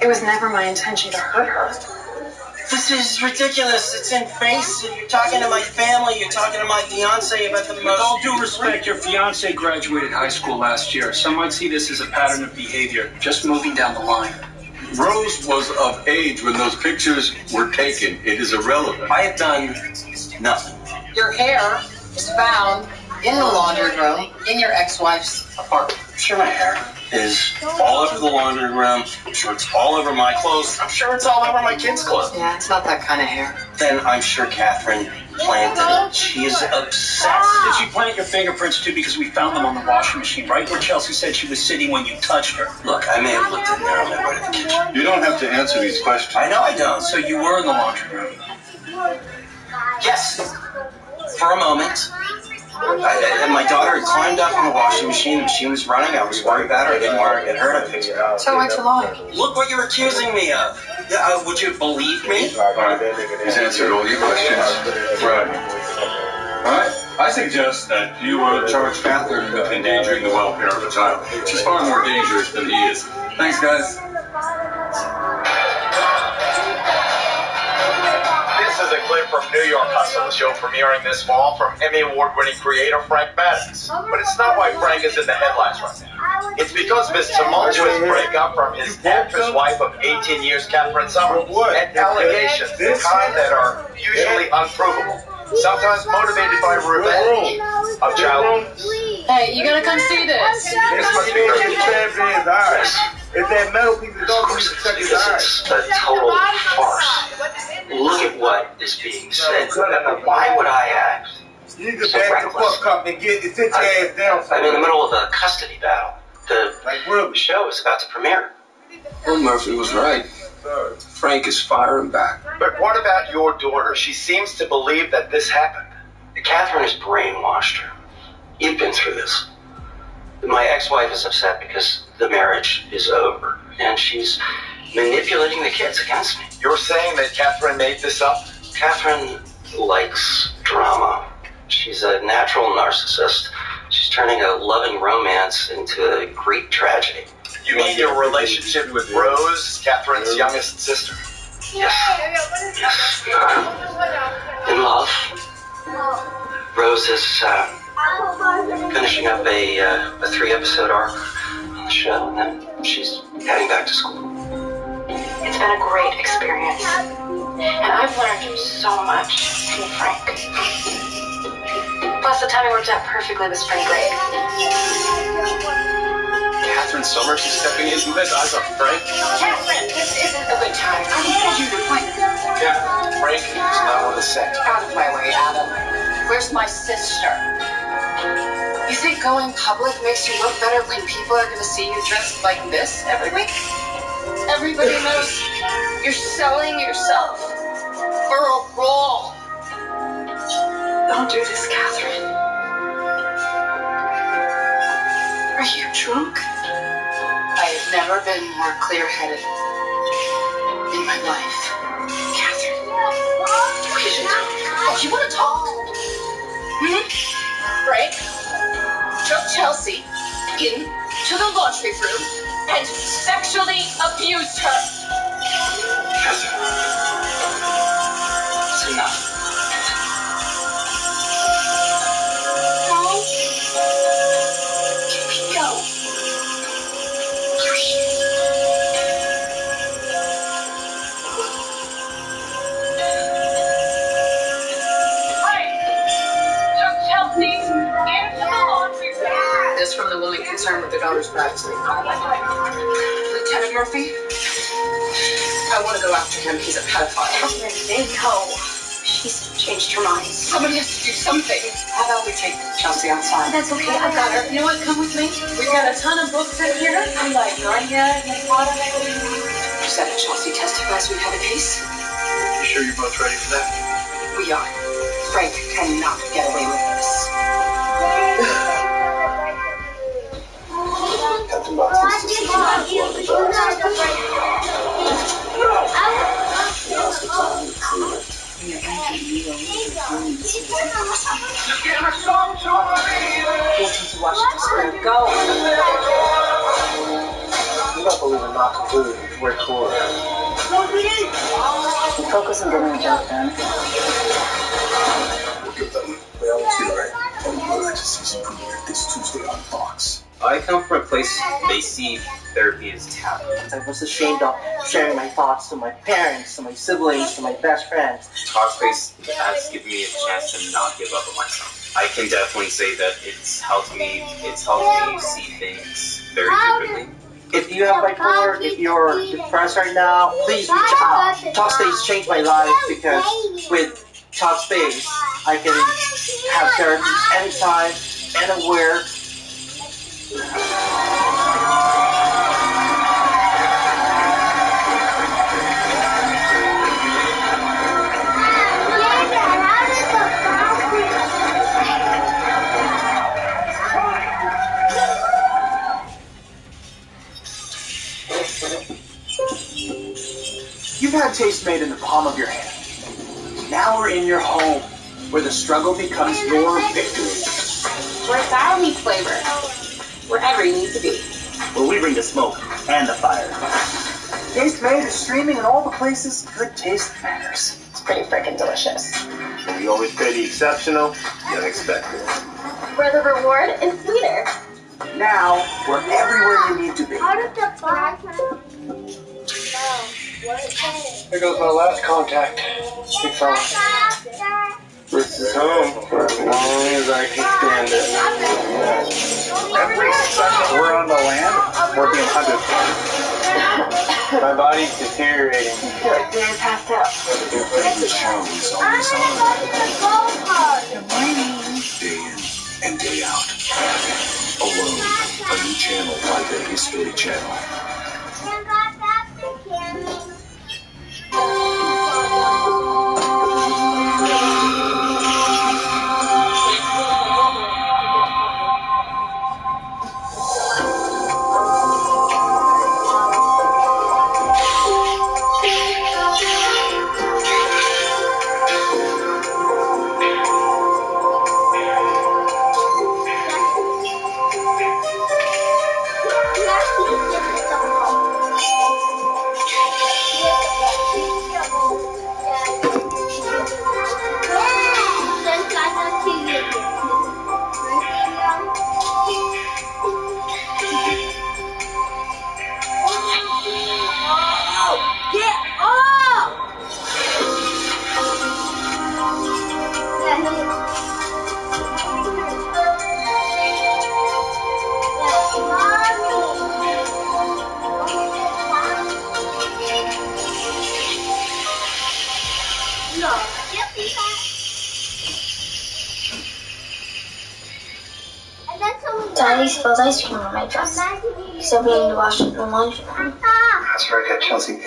It was never my intention to hurt her. This is ridiculous. It's invasive. You're talking to my family. You're talking to my fiance about the most... With all due respect, your fiance graduated high school last year. Some might see this as a pattern of behavior, just moving down the line. Rose was of age when those pictures were taken. It is irrelevant. I have done nothing. Your hair was found in the laundry room in your ex-wife's apartment. I'm sure my hair is all over the laundry room. I'm sure it's all over my clothes. I'm sure it's all over my kids' clothes. Yeah, it's not that kind of hair. Then I'm sure Catherine planted it. She is obsessed. Did she plant your fingerprints too? Because we found them on the washing machine, right where Chelsea said she was sitting when you touched her. Look, I may have looked in there on my way to the kitchen. You don't have to answer these questions. I know I don't. So you were in the laundry room? Yes. For a moment. And my daughter had climbed up in the washing machine. The machine was running. I was worried about her. I didn't want her to get hurt. I figured it out. So why'd you lie? Look what you're accusing me of. Would you believe me? He's answered all your questions. Right. All right. I suggest that you charge Catherine with endangering the welfare of a child. She's far more dangerous than he is. Thanks, guys. This is a clip from New York Hustle, a show premiering this fall from Emmy Award-winning creator Frank Maddox. But it's not why Frank is in the headlines right now. It's because of his tumultuous breakup from his actress wife of 18 years, Catherine Summers, and allegations, the kind that are usually unprovable, sometimes motivated by revenge of child abuse. Hey, you gotta come see this. This must be her stabs in his eyes. It's that metal piece of dog piece to check his eyes. It's a total farce. Look at what is being said. Why would I act You need to back the fuck up and sit your ass down. I'm in the middle of a custody battle. The show is about to premiere. Well, Murphy was right. Frank is firing back. But what about your daughter? She seems to believe that this happened. Catherine has brainwashed her. You've been through this. My ex-wife is upset because the marriage is over, and she's manipulating the kids against me. You're saying that Catherine made this up? Catherine likes drama. She's a natural narcissist. She's turning a loving romance into a great tragedy. You mean your relationship with Rose, Catherine's youngest sister? Yes. Yes. In love. Rose is finishing up a 3-episode arc on the show, and then she's heading back to school. It's been a great experience. And I've learned so much from Frank. Plus, the timing worked out perfectly with spring break. Catherine Summers is stepping into this as a Frank? Catherine, this isn't a good time. I need you to point. Catherine, Frank is not on the set. Out of my way, Adam. Where's my sister? You think going public makes you look better when people are going to see you dressed like this every week? Everybody knows you're selling yourself for a role. Don't do this, Catherine. Are you drunk? I have never been more clear-headed in my life. Catherine, we should talk. Oh, you want to talk? Frank took Chelsea into the laundry room and sexually abused her. Catherine, it's enough. This from the woman concerned with their daughter's privacy. Lieutenant Murphy, I want to go after him. He's a pedophile. They know. She's changed her mind. Somebody has to do something. How about we take Chelsea outside? That's okay. I got her. You know what? Come with me. We've got a ton of books in here. I'm like, you said that Chelsea testifies we had a case? You sure you're both ready for that? We are. Frank cannot get away with this. Listen to Washington Square. Go! You don't believe in not to food. We're cool. focus on getting the job done. This Tuesday on Fox. I come from a place they see therapy as taboo. I was ashamed of sharing my thoughts to my parents, to my siblings, to my best friends. Talkspace has given me a chance to not give up on myself. I can definitely say that it's helped me see things very differently. If you have bipolar, if you're depressed right now, please reach out. Talkspace changed my life because with Talkspace, I can have therapy anytime, anywhere. You've had taste made in the palm of your hand. Now we're in your home, where the struggle becomes your victory. Where style meets flavor. Wherever you need to be. Where we bring the smoke and the fire. Taste Made is streaming in all the places good taste matters. It's pretty freaking delicious. We always pay the exceptional, the unexpected. Where the reward is sweeter. Now we're everywhere you need to be. How did the box? There goes my last contact. Big fella. This is home for as long as I can stand it. Every second we're on the land, we're being hunted. My body's deteriorating. I feel like Dan passed out. The show is always on. Day in and day out. Alone, a new channel by the History Channel. Daddy spilled ice cream on my dress. He said we need to wash it in the laundry room. That's very good, Chelsea.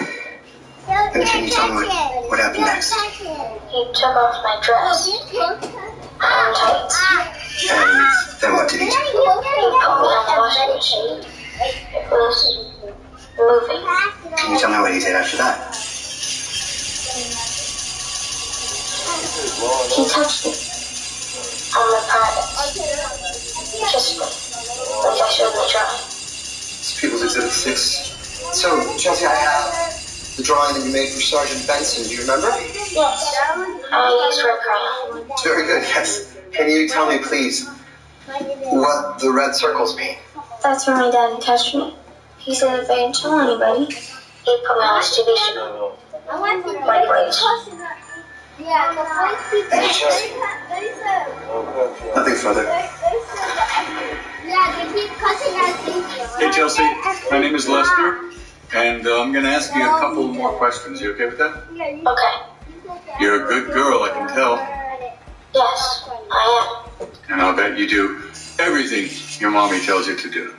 And can you tell me what happened next? He took off my dress and tights. And then what did he do? He put me on the washing machine. It was moving. Can you tell me what he did after that? He touched me on my private. Kissed me, like I showed me drawing. It's People's Exhibit 6. So, Chelsea, I have the drawing that you made for Sergeant Benson. Do you remember? Yes. I used red crayon. It's very good, yes. Can you tell me, please, what the red circles mean? That's where my daddy touched me. He said if I didn't tell anybody, he'd put me on his TV show. Like Braves. Thank you, Chelsea. Nothing further. Hey Chelsea, my name is Lester, and I'm going to ask you a couple more questions. You okay with that? Okay. You're a good girl, I can tell. Yes, I am. And I'll bet you do everything your mommy tells you to do.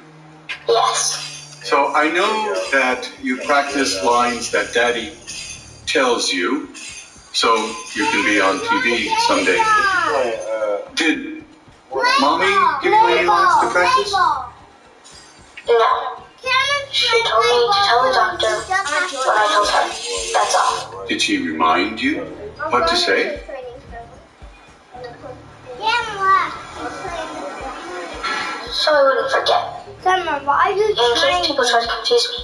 Yes. So I know that you practice lines that Daddy tells you, so you can be on TV someday. Did Mommy give you any lines to practice? No. She told me to tell the doctor what I told her. That's all. Did she remind you what to say? So I wouldn't forget. In case people try to confuse me,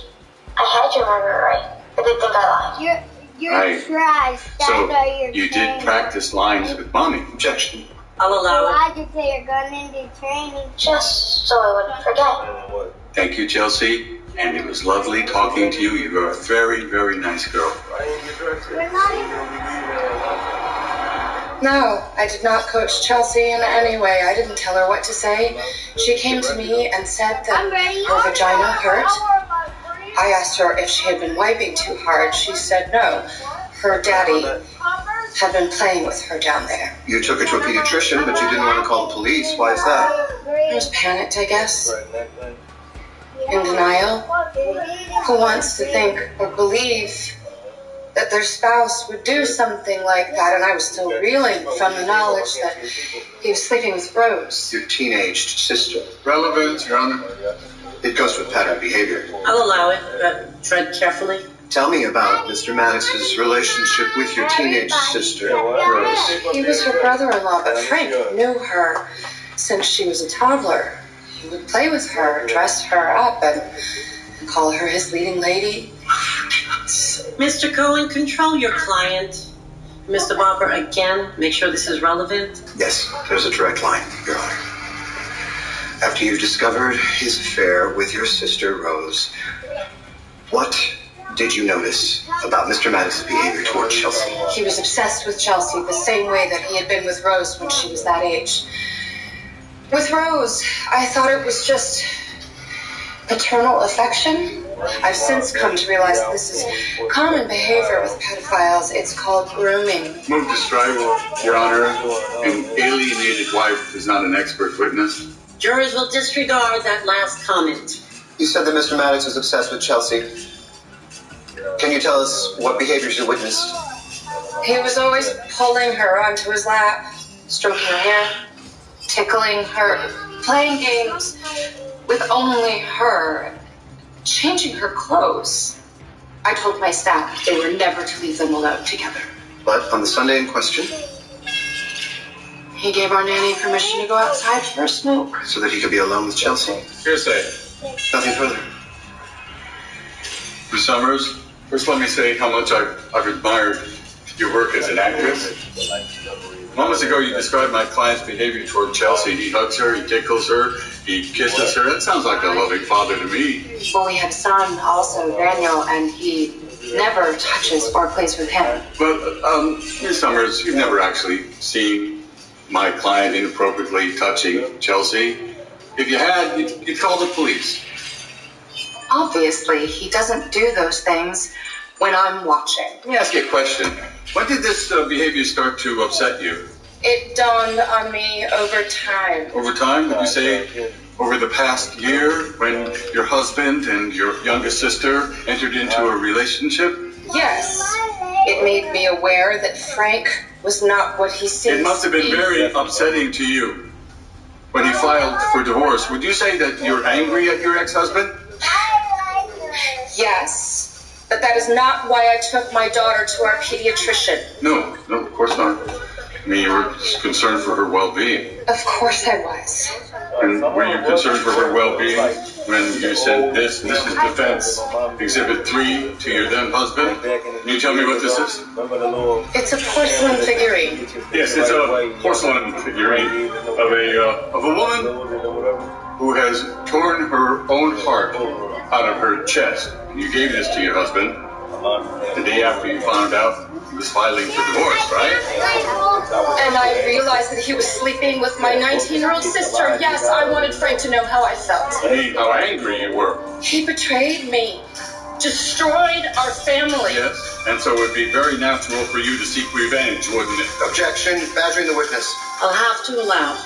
I had to remember it right. They did think I lied. You're trash. So you did practice lines with mommy. Objection. I'll allow it. Why'd you say you're going into training? Just so I wouldn't forget. Thank you, Chelsea. And it was lovely talking to you. You are a very, very nice girl. No, I did not coach Chelsea in any way. I didn't tell her what to say. She came to me and said that her vagina hurt. I asked her if she had been wiping too hard. She said no. Her daddy had been playing with her down there. You took her to a pediatrician, but you didn't want to call the police. Why is that? I was panicked, I guess. In denial. Who wants to think or believe that their spouse would do something like that? And I was still reeling from the knowledge that he was sleeping with Rose. Your teenaged sister. Relevant, Your Honor. It goes with pattern behavior. I'll allow it, but tread carefully. Tell me about Mr. Maddox's relationship with your teenage sister, Rose. He was her brother-in-law, but Frank knew her since she was a toddler. He would play with her, dress her up, and call her his leading lady. Mr. Cohen, control your client. Mr. Barber, again, make sure this is relevant. Yes, there's a direct line, Your Honor. After you've discovered his affair with your sister, Rose, what did you notice about Mr. Maddox's behavior toward Chelsea? He was obsessed with Chelsea the same way that he had been with Rose when she was that age. With Rose, I thought it was just paternal affection. I've since come to realize that this is common behavior with pedophiles. It's called grooming. Move to strike, Your Honor. An alienated wife is not an expert witness. Jurors will disregard that last comment. You said that Mr. Maddox was obsessed with Chelsea. Can you tell us what behaviors you witnessed? He was always pulling her onto his lap, stroking her hair, tickling her, playing games with only her, changing her clothes. I told my staff they were never to leave them alone together. But on the Sunday in question? He gave our nanny permission to go outside for a smoke. So that he could be alone with Chelsea? Hearsay. Nothing further. Ms. Summers, first let me say how much I've admired your work as an actress. Moments ago, you described my client's behavior toward Chelsea. He hugs her, he tickles her, he kisses her. That sounds like a loving father to me. Well, we have a son also, Daniel, and he never touches or plays with him. But, Ms. Summers, you've never actually seen my client inappropriately touching Chelsea. If you had, you'd call the police. Obviously, he doesn't do those things when I'm watching. Let me ask you a question. When did this behavior start to upset you? It dawned on me over time. Over time? Would you say over the past year when your husband and your youngest sister entered into a relationship? Yes. It made me aware that Frank was not what he seems to be. It must have been very upsetting to you when he filed for divorce. Would you say that you're angry at your ex-husband? Yes. But that is not why I took my daughter to our pediatrician. No, of course not. I mean, you were concerned for her well-being. Of course I was. And were you concerned for her well-being when you sent this is Defense Exhibit 3 to your then-husband? Can you tell me what this is? It's a porcelain figurine. Yes, it's a porcelain figurine of a woman who has torn her own heart out of her chest. You gave this to your husband the day after you found out he was filing for divorce, right? And I realized that he was sleeping with my 19-year-old sister. Yes, I wanted Frank to know how I felt. I mean, how angry you were. He betrayed me, destroyed our family. Yes, and so it would be very natural for you to seek revenge, wouldn't it? Objection, badgering the witness. I'll have to allow.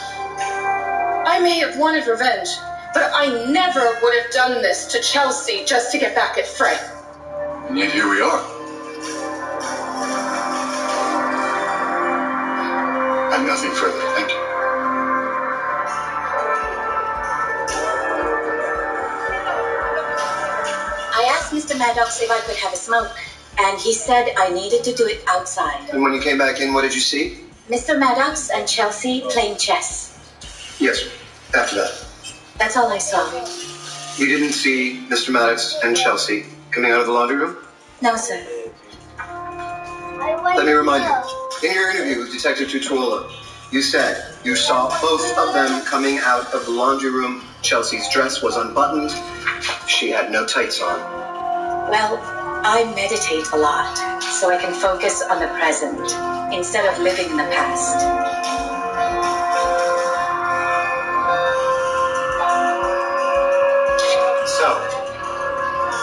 I may have wanted revenge, but I never would have done this to Chelsea just to get back at Frank. And yet here we are. I have nothing further. Thank you. I asked Mr. Maddox if I could have a smoke, and he said I needed to do it outside. And when you came back in, what did you see? Mr. Maddox and Chelsea playing chess. Yes, after that. That's all I saw. You didn't see Mr. Maddox and Chelsea coming out of the laundry room? No, sir. Let me remind you, in your interview with Detective Tutuola, you said you saw both of them coming out of the laundry room. Chelsea's dress was unbuttoned. She had no tights on. Well, I meditate a lot, so I can focus on the present instead of living in the past. So,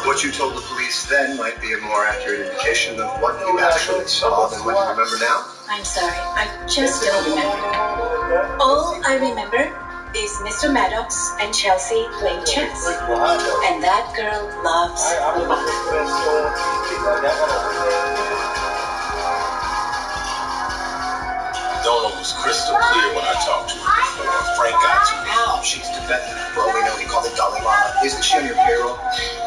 what you told the police then might be a more accurate indication of what you actually saw than what you remember now? I'm sorry, I just don't remember. All I remember is Mr. Maddox and Chelsea playing chess. And that girl loves luck. Donna was crystal clear when I talked to her before. Frank got to her. Ow, she's Tibetan. For all we know, he called it Dalai Lama. Isn't she on your payroll?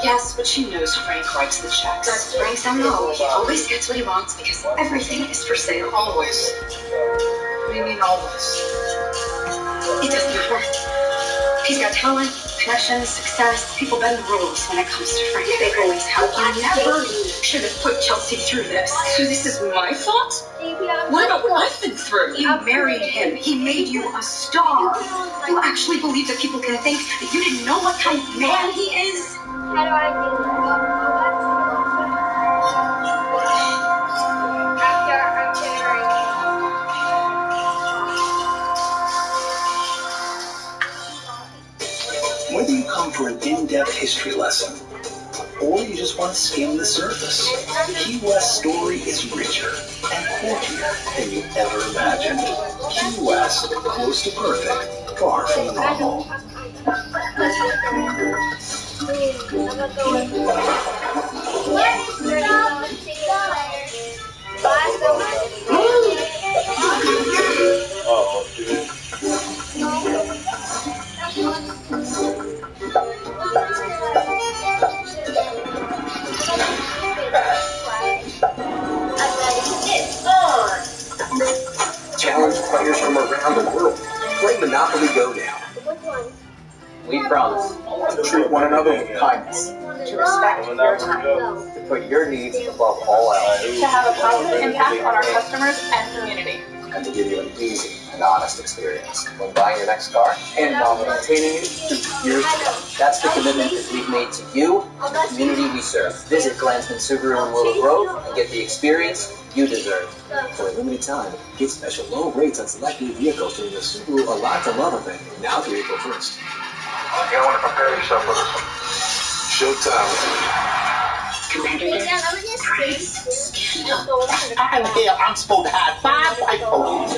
Yes, but she knows Frank writes the checks. But Frank don't know. He always gets what he wants because everything is for sale. Always. What do you mean always? It doesn't matter. He's got talent, passion, success. People bend the rules when it comes to Frank. They always help. You never should have put Chelsea through this. So this is my fault? What about what I've been through? You married him. He made you a star. You actually believe that people can think that you didn't know what kind of man he is? How do I do that? I'm kidding right now. Whether you come for an in-depth history lesson or you just want to skim the surface, Key West's story is richer and quirkier than you ever imagined. Key West, close to perfect, far from the normal. Oh, dude. Challenge players from around the world. Play Monopoly Go now. We promise To treat one another with kindness. To respect your time. to put your needs above all else. To have a positive impact on our customers and community. And to give you an easy and honest experience when buying your next car and while maintaining it through years to come. That's the commitment that we've made to you and the community we serve. Visit Glansman Subaru in Willow Grove and get the experience you deserve. For a limited time, get special low rates on select new vehicles during the Subaru A Lot to Love event now through April 1st. You want to prepare yourself for this one. Showtime. I'm here. I'm supposed to have 5 iPhones.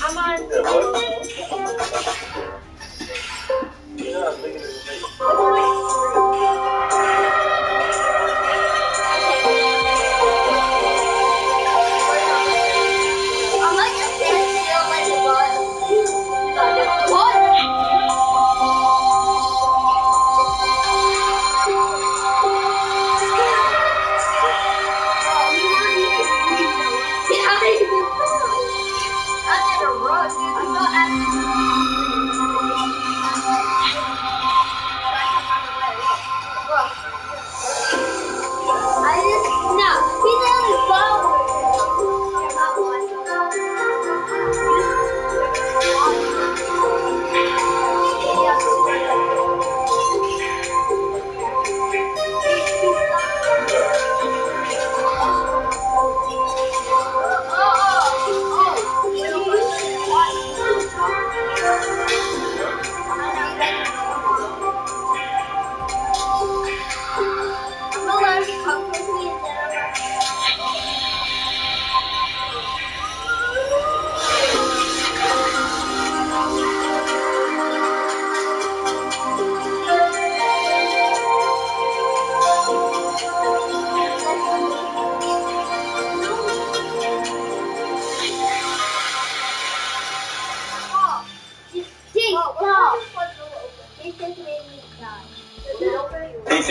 I'm on. I'm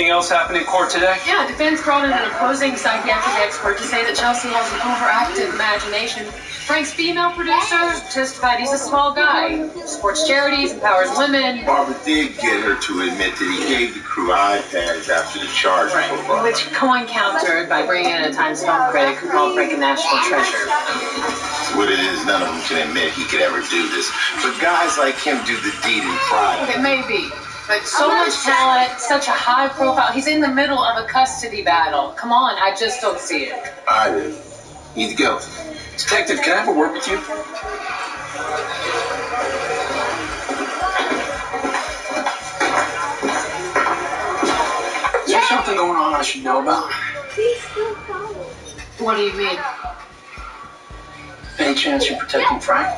Anything else happen in court today? Yeah, defense brought in an opposing psychiatric expert to say that Chelsea has an overactive imagination. Frank's female producer testified he's a small guy, supports charities, empowers women. Barbara did get her to admit that he gave the crew iPads after the charge was over. Which co-countered by bringing in a Times film critic who called Frank a national treasure. What it is, none of them can admit he could ever do this. But guys like him do the deed in private. It may be. But so much talent, such a high profile. He's in the middle of a custody battle. Come on, I just don't see it. I do. Need to go. Detective, can I have a word with you? Is there something going on I should know about? What do you mean? Any chance you're protecting Frank?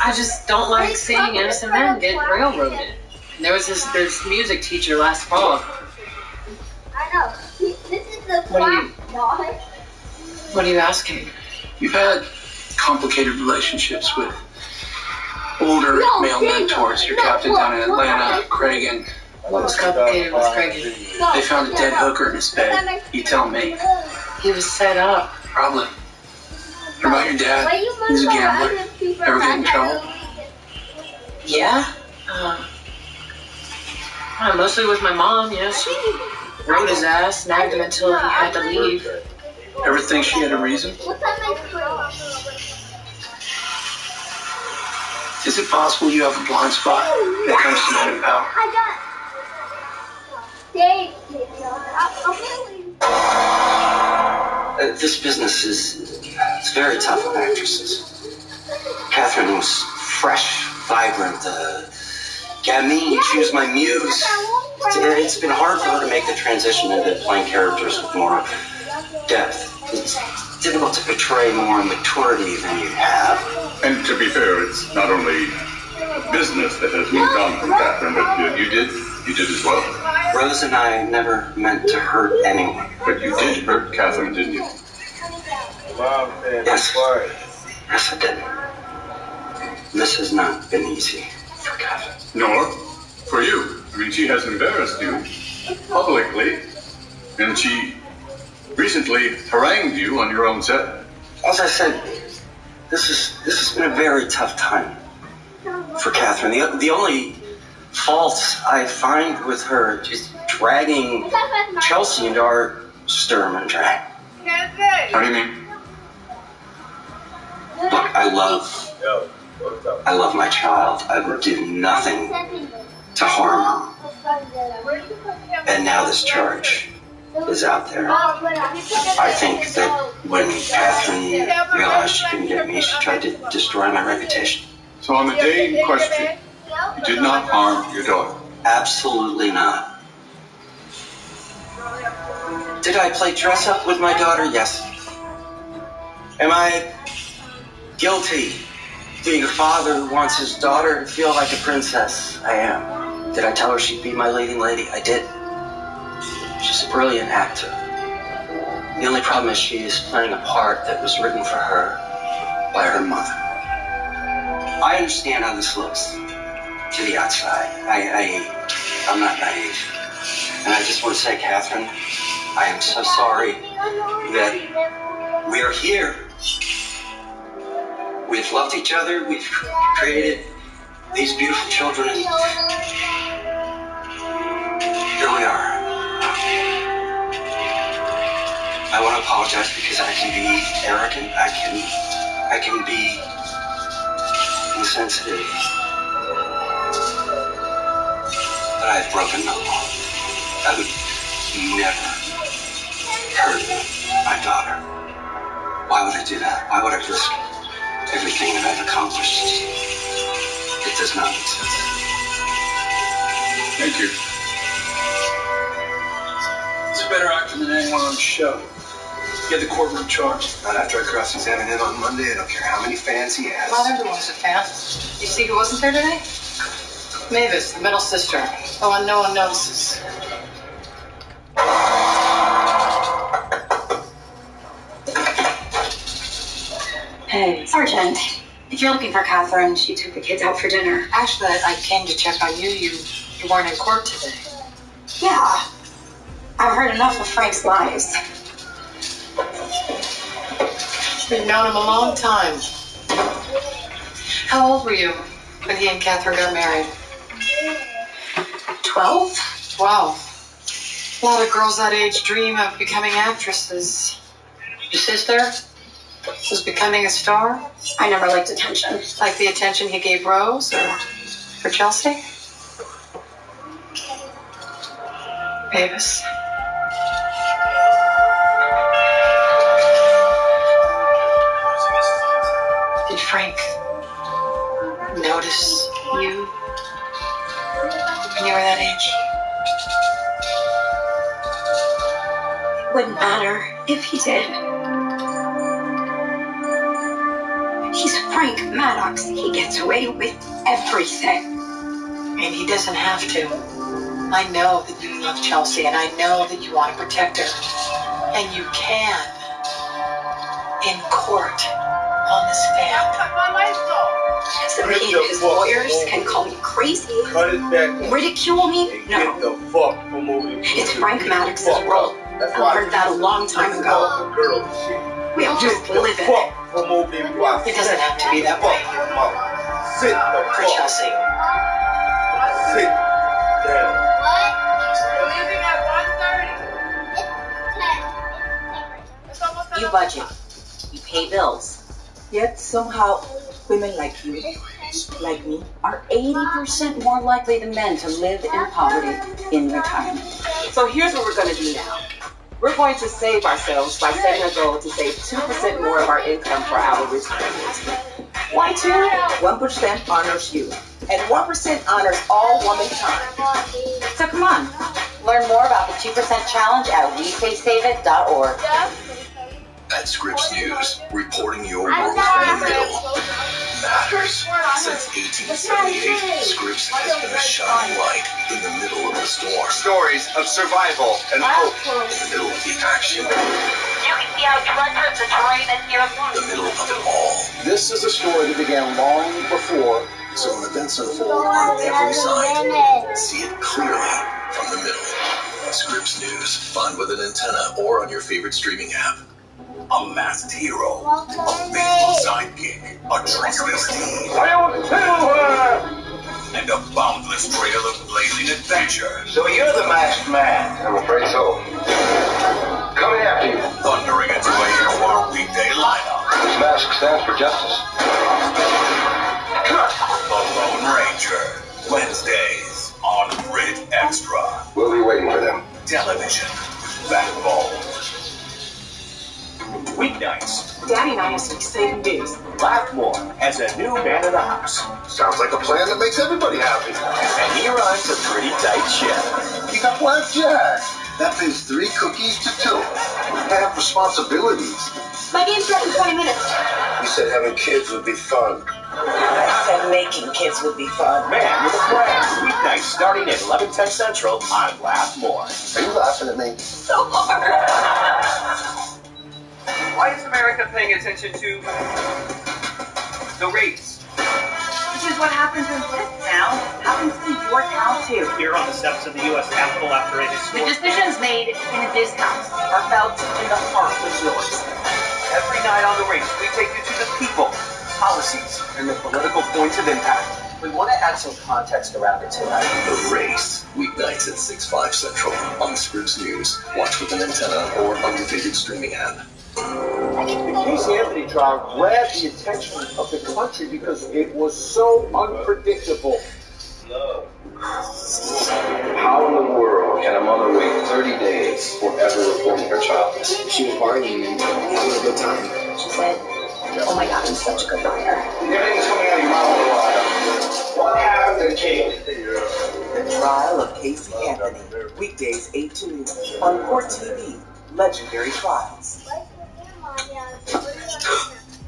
I just don't like seeing innocent men get railroaded. There was this music teacher last fall. I know. This is the What are you asking? You've had complicated relationships with older male mentors. Your captain down in Atlanta, Cragen. What was complicated with Cragen? They found a dead hooker in his bed. You tell me. He was set up. Probably. What about your dad? He's a gambler. Ever get in trouble? Yeah. Mostly with my mom, yes. She rode his ass, nagged him until he had to leave. Ever think she had a reason? Is it possible you have a blind spot when it comes to men in power? This business it's very tough on actresses. Catherine was fresh, vibrant, Gamine, she was my muse. It's been hard for her to make the transition into playing characters with more depth. It's difficult to portray more maturity than you have. And to be fair, it's not only business that has moved on from Catherine, but you did as well. Rose and I never meant to hurt anyone. But you did hurt Catherine, didn't you? Yes. Yes, I did. This has not been easy for Catherine. Nor for you. I mean, she has embarrassed you publicly, and she recently harangued you on your own set. As I said, this has been a very tough time for Catherine. The only fault I find with her is dragging Chelsea into our Sturman drag. How do you mean? Look, I love my child. I would do nothing to harm her. And now this charge is out there. I think that when Catherine realized she couldn't get me, she tried to destroy my reputation. So on the day in question, you did not harm your daughter? Absolutely not. Did I play dress up with my daughter? Yes. Am I guilty being a father who wants his daughter to feel like a princess? I am. Did I tell her she'd be my leading lady? I did. She's a brilliant actor. The only problem is she is playing a part that was written for her by her mother. I understand how this looks to the outside. I'm not naive. And I just want to say, Catherine, I am so sorry that we are here. We've loved each other. We've created these beautiful children. And here we are. I want to apologize because I can be arrogant. I can be insensitive. But I've broken no law. I would never hurt my daughter. Why would I do that? Why would I risk everything that I've accomplished? It does not make sense. Thank you. He's a better actor than anyone on the show. Get the courtroom charged. Not after I cross-examine him on Monday. I don't care how many fans he has. Well, everyone's a fan. You see who wasn't there today? Mavis, the middle sister. Oh, and no one notices. Hey, Sergeant. If you're looking for Catherine, she took the kids out for dinner. Actually, I came to check on you. You weren't in court today. Yeah, I've heard enough of Frank's lies. We've known him a long time. How old were you when he and Catherine got married? 12? Wow. A lot of girls that age dream of becoming actresses. Your sister was becoming a star? I never liked attention. Like the attention he gave Rose or for Chelsea? Mavis. Did Frank notice you when you were that age? It wouldn't matter if he did. He's Frank Maddox. He gets away with everything. And he doesn't have to. I know that you love Chelsea, and I know that you want to protect her. And you can. In court. On the stand. So he and his lawyers can call me crazy, ridicule me? No. It's Frank Maddox's world. I heard that a long time ago. We'll just live in it. It doesn't have to be that way. For Chelsea. Sit down. You budget. You pay bills. Yet somehow women like you, like me, are 80% more likely than men to live in poverty in retirement. So here's what we're going to do now. We're going to save ourselves by setting a goal to save 2% more of our income for our retirement. Why 2? 1% honors you, and 1% honors all womankind. So come on, learn more about the 2% challenge at wesaysaveit.org. At Scripps News, reporting your world from the middle matters. Since 1878, Scripps has been a shining light in the middle of the storm. Stories of survival and hope. In the middle of the action. You can see how treacherous the terrain is here. In the middle of it all. This is a story that began long before. So when events unfold on every side, see it clearly from the middle. Scripps News. Find with an antenna or on your favorite streaming app. A masked hero, a faithful sidekick, a trustless team, and a boundless trail of blazing adventure. So you're the masked man. I'm afraid so. Coming after you. Thundering into a Airwar weekday lineup. This mask stands for justice. The Lone Ranger. Wednesdays on Grid Extra. We'll be waiting for them. Television. Backbone. Weeknights. Daddy and I have some exciting news. Laugh-More has a new man in the house. Sounds like a plan that makes everybody happy. And he runs a pretty tight ship. You got blackjack. That means 3 cookies to 2. I have responsibilities. My game's starts in 20 minutes. You said having kids would be fun. I said making kids would be fun. Man with a plan. Weeknights starting at 11:10 Central on Laugh-More. Are you laughing at me? So hard. Why is America paying attention to the rates? Which is what happens in this town. Happens in your town too. Here on the steps of the U.S. Capitol after a The historic... decisions made in this house are felt in the heart of yours. Every night on the race, we take you to the people, policies, and the political points of impact. We want to add some context around it tonight. The Race. Weeknights at 6/5 Central on Scripps News. Watch with an antenna or on your favorite streaming app. The Casey Anthony trial grabbed the attention of the country because it was so unpredictable. How in the world can a mother wait 30 days for ever reporting her child? She was partying and having a good time. She said, oh my God, I'm such a good liar. Everything's coming out of your mouth. What happened to Kate? The trial of Casey Anthony. Weekdays 8 to noon on Court TV. Legendary Trials.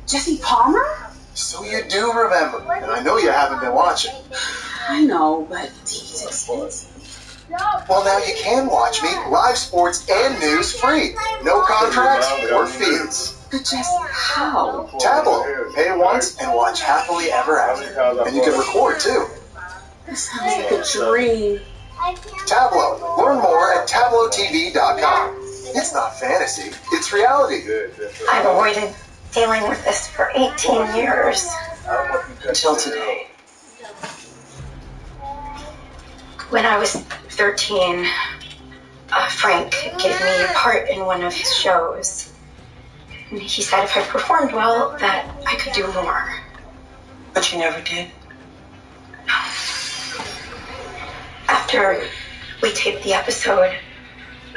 Jesse Palmer? So you do remember, and I know you haven't been watching. I know, but TV's expensive. Well, now you can watch me, live sports and news free. No contracts or fees. But Jesse, how? Tablo. Pay once and watch happily ever after. And you can record too. That sounds like a dream. Tableau. Learn more at TableauTV.com. It's not fantasy, it's reality. I've avoided dealing with this for 18 years. Until today. When I was 13, Frank gave me a part in one of his shows. And he said if I performed well, that I could do more. But you never did? After we taped the episode,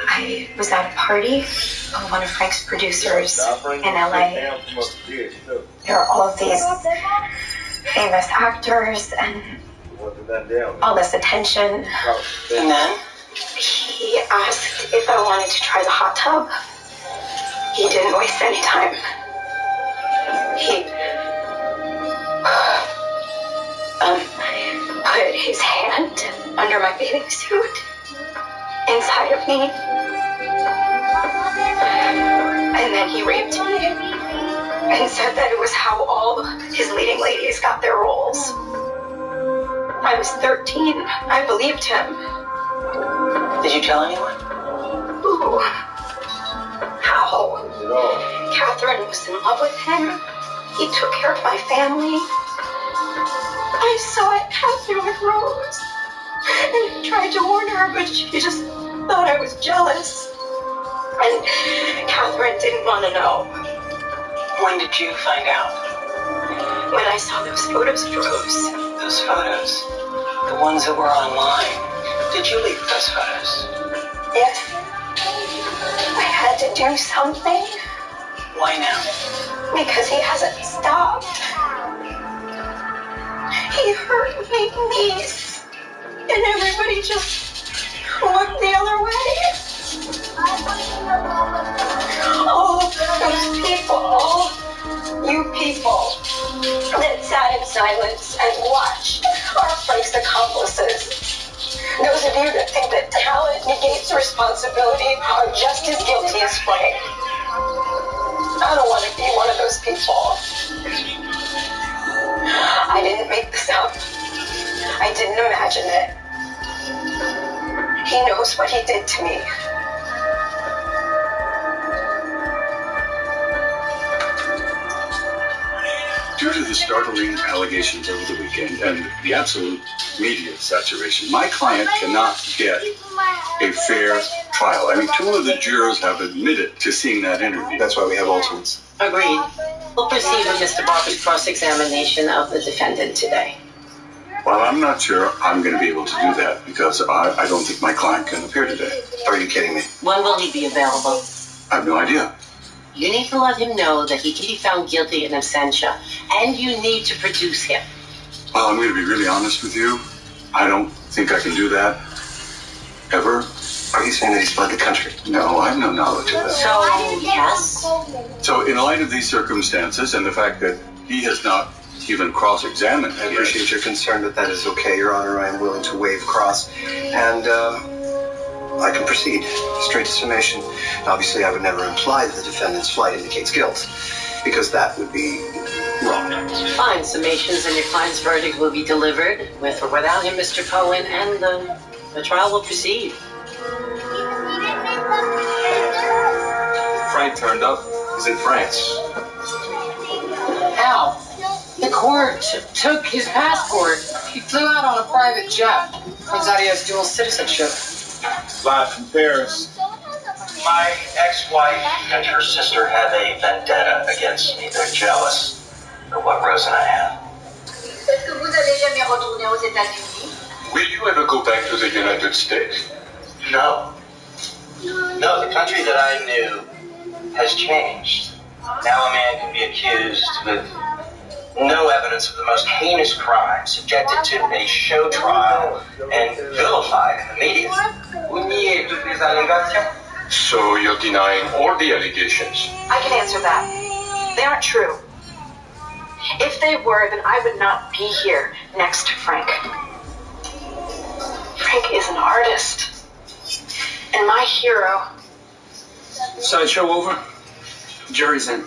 I was at a party of one of Frank's producers in LA. There were all of these famous actors and all this attention. And then? He asked if I wanted to try the hot tub. He didn't waste any time. He put his hand under my bathing suit inside of me. And then he raped me and said that it was how all his leading ladies got their roles. I was 13. I believed him. Did you tell anyone? Ooh. How? Catherine was in love with him. He took care of my family. I saw it happen with Rose. And I tried to warn her, but she just thought I was jealous. And Catherine didn't want to know. When did you find out? When I saw those photos of Rose. Those photos? The ones that were online. Did you leak those photos? Yes. I had to do something. Why now? Because he hasn't stopped. He hurt my niece. And everybody just looked the other way. Oh, those people. You people that sat in silence and watched are Frank's accomplices. Those of you that think that talent negates responsibility are just as guilty as Frank. I don't want to be one of those people. I didn't make this up. I didn't imagine it. He knows what he did to me. Due to the startling allegations over the weekend and the absolute media saturation, my client cannot get a fair trial. I mean, 2 of the jurors have admitted to seeing that interview. That's why we have alternates. Agreed. We'll proceed with Mr. Barker's cross-examination of the defendant today. Well, I'm not sure I'm going to be able to do that because I don't think my client can appear today. Are you kidding me? When will he be available? I have no idea. You need to let him know that he can be found guilty in absentia, and you need to produce him. Well, I'm going to be really honest with you. I don't think I can do that. Ever. Are you saying that he's fled the country? No, I have no knowledge of that. So, yes? So, in light of these circumstances and the fact that he has not even cross-examined I appreciate your concern that that is okay, Your Honor. I am willing to waive cross. And, I can proceed straight to summation. Obviously, I would never imply that the defendant's flight indicates guilt, because that would be wrong. Fine, summations and your client's verdict will be delivered, with or without him, Mr. Cohen, and the trial will proceed. Frank turned up. He's in France. How? The court took his passport. He flew out on a private jet. Turns out he has dual citizenship. Live from Paris. My ex-wife and her sister have a vendetta against me. They're jealous of what Rose and I have. Est-ce que vous allez jamais retourner aux États-Unis? Will you ever go back to the United States? No. No, the country that I knew has changed. Now a man can be accused with no evidence of the most heinous crime, subjected to a show trial, and vilified in the media. So you're denying all the allegations? I can answer that. They aren't true. If they were, then I would not be here next to Frank. Frank is an artist. And my hero. Sideshow over? Jury's in.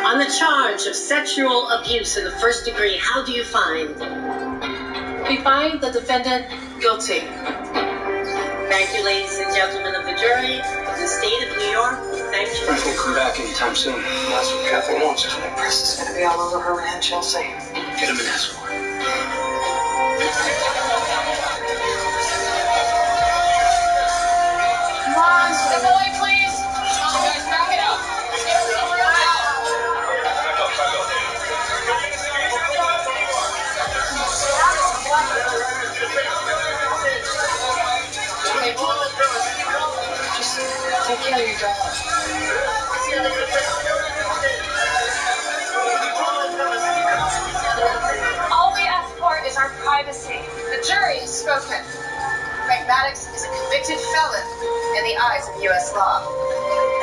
On the a charge of sexual abuse in the first degree, how do you find? We find the defendant guilty. Thank you, ladies and gentlemen of the jury, of the state of New York. Thank you. Frank won't come back anytime soon. That's what Catherine wants. The press is going to be all over her and Chelsea. Get him an escort. Come on, step away, please. You guys back it up. Just take care of your dog. All we ask for is our privacy. The jury has spoken. Frank Maddox is a convicted felon in the eyes of U.S. law.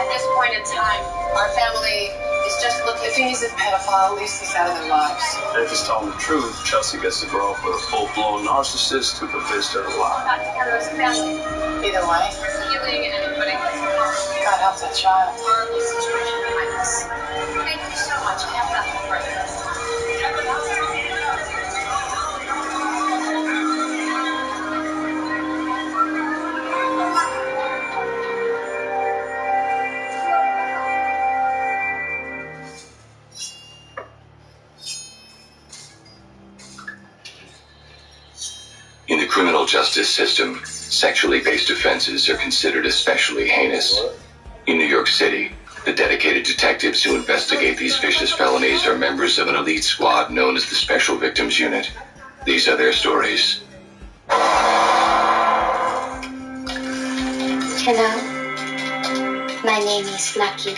At this point in time, our family is just looking. If he's a pedophile, at least he's out of their lives. If he's telling the truth, Chelsea gets to grow up with a full-blown narcissist who convinced her to lie. Not together as a family. Either way, There's healing and putting this God help that child. horrible situation behind us. Thank you so much. I have nothing further this time. In the criminal justice system, sexually based offenses are considered especially heinous. In New York City, the dedicated detectives who investigate these vicious felonies are members of an elite squad known as the Special Victims Unit. These are their stories. Hello, my name is Lucky.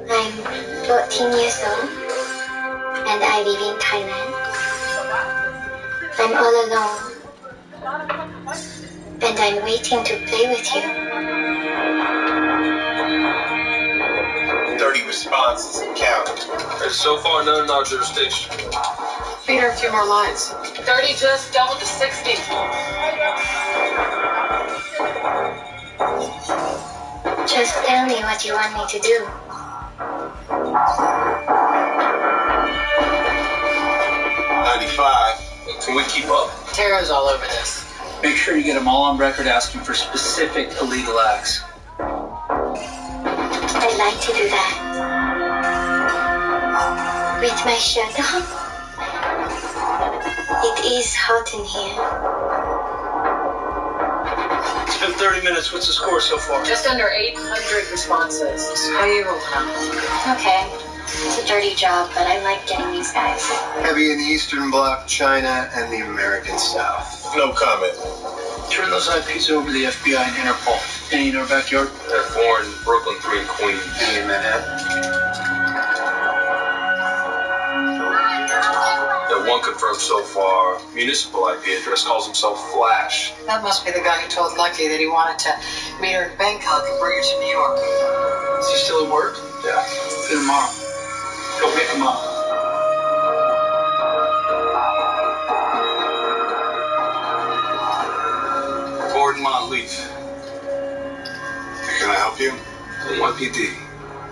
I'm 14 years old and I live in Thailand. I'm all alone and I'm waiting to play with you. 30 responses and counting. So far, none in our jurisdiction. Feed her a few more lines. 30 just doubled to 60. Just tell me what you want me to do. 95. Can we keep up? Tara's all over this. Make sure you get them all on record asking for specific illegal acts. I'd like to do that. With my shirt on. It is hot in here. It's been 30 minutes. What's the score so far? Just under 800 responses. How you roll now? Okay. It's a dirty job, but I like getting these guys. Heavy in the Eastern Bloc, China, and the American South. No comment. Turn those IPs over to the FBI and Interpol. Any in our backyard? They're 4 in Brooklyn, 3 in Queens. Any in Manhattan? That one confirmed so far. Municipal IP address calls himself Flash. That must be the guy who told Lucky that he wanted to meet her in Bangkok and bring her to New York. Is he still at work? Yeah. See you tomorrow. Go pick him up. Gordon Monteith. Can I help you? NYPD.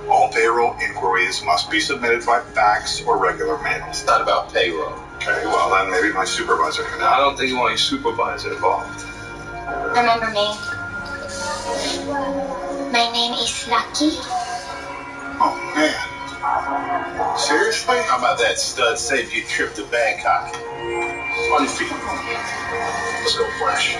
All payroll inquiries must be submitted by fax or regular mail. It's not about payroll. Okay, well then maybe my supervisor can I help. don't think you want your supervisor involved. Remember me? My name is Lucky. Oh man. Seriously? How about that stud saved you a trip to Bangkok? On your feet. Let's go, Flash.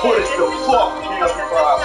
Put it the fuck here before I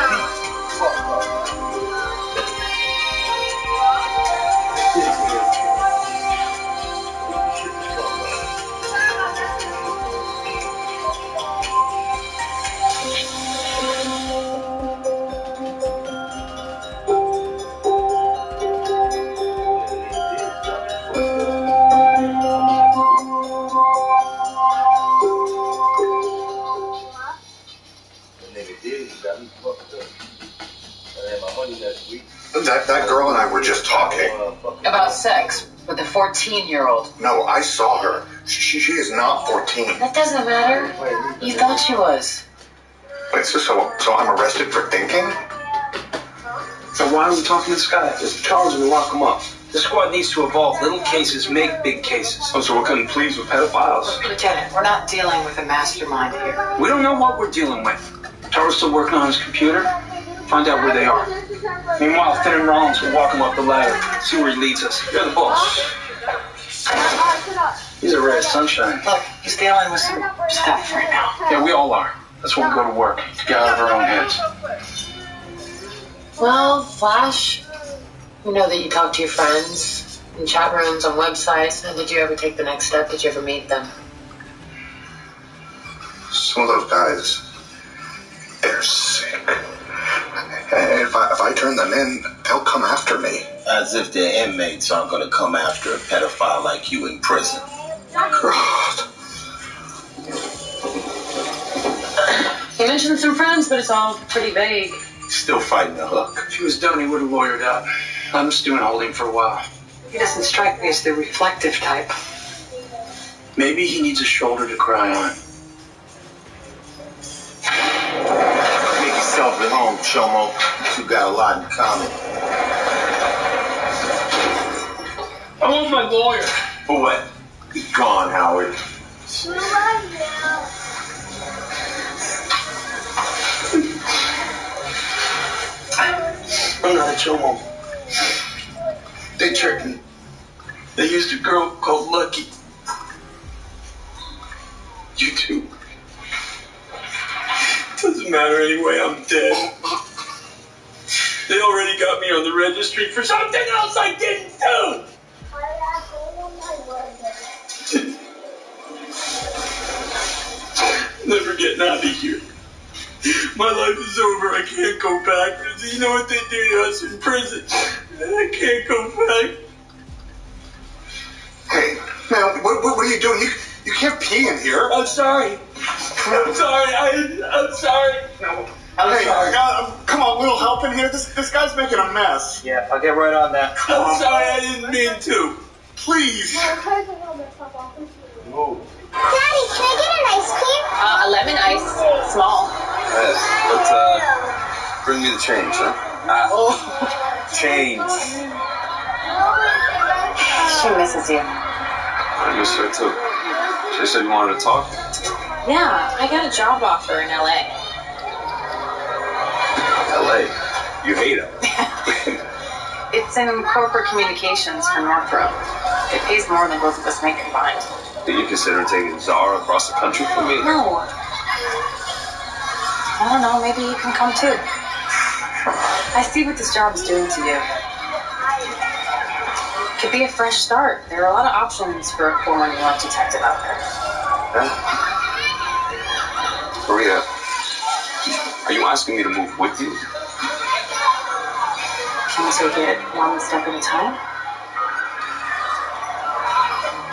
That girl and I were just talking. About sex with a 14-year-old. No, I saw her. She is not 14. That doesn't matter. You thought she was. Wait, so I'm arrested for thinking? So why are we talking to Sky? Just charge him and lock him up. The squad needs to evolve. Little cases make big cases. Oh, so we're cutting pleas with pedophiles? Lieutenant, we're not dealing with a mastermind here. We don't know what we're dealing with. Taro's still working on his computer. Find out where they are. Meanwhile, Finn and Rollins will walk him up the ladder. See where he leads us. You're the boss. He's a ray of sunshine. Look, he's dealing with some stuff right now. Yeah, we all are. That's why we go to work. To get out of our own heads. Well, Flash, we know that you talk to your friends in chat rooms, on websites. And did you ever take the next step? Did you ever meet them? Some of those guys, they're sick. And if I turn them in, they'll come after me. As if the inmates aren't going to come after a pedophile like you in prison. God. He mentioned some friends, but it's all pretty vague. Still fighting the hook. If he was done, he would have lawyered up. I'm just doing holding for a while. He doesn't strike me as the reflective type. Maybe he needs a shoulder to cry on. Make yourself at home, Chomo. You got a lot in common. I want my lawyer. For what? Be gone, Howard. I'm not a Chomo. They tricked me. They used a girl called Lucky. You too. Doesn't matter anyway, I'm dead. They already got me on the registry for something else I didn't do. Never getting out of here. My life is over. I can't go back. You know what they do to us in prison? I can't go back. Hey, man, what are you doing? You can't pee in here. I'm sorry. I'm sorry. I'm sorry. No. Hey, come on, little help in here. This guy's making a mess. Yeah, I'll get right on that. I'm sorry. I didn't mean to. Please. Move. Daddy, can I get an ice cream? A lemon ice, small. But, bring me the change, huh? Change. She misses you. I miss her too. She said you wanted to talk. Yeah, I got a job offer in LA. LA. You hate him. It's in corporate communications for Northrop. It pays more than both of us make combined. Do you consider taking Zara across the country for me? No. I don't know, maybe you can come too. I see what this job is doing to you. Could be a fresh start. There are a lot of options for a former New York detective out there. Maria, are you asking me to move with you? Can we take it one step at a time?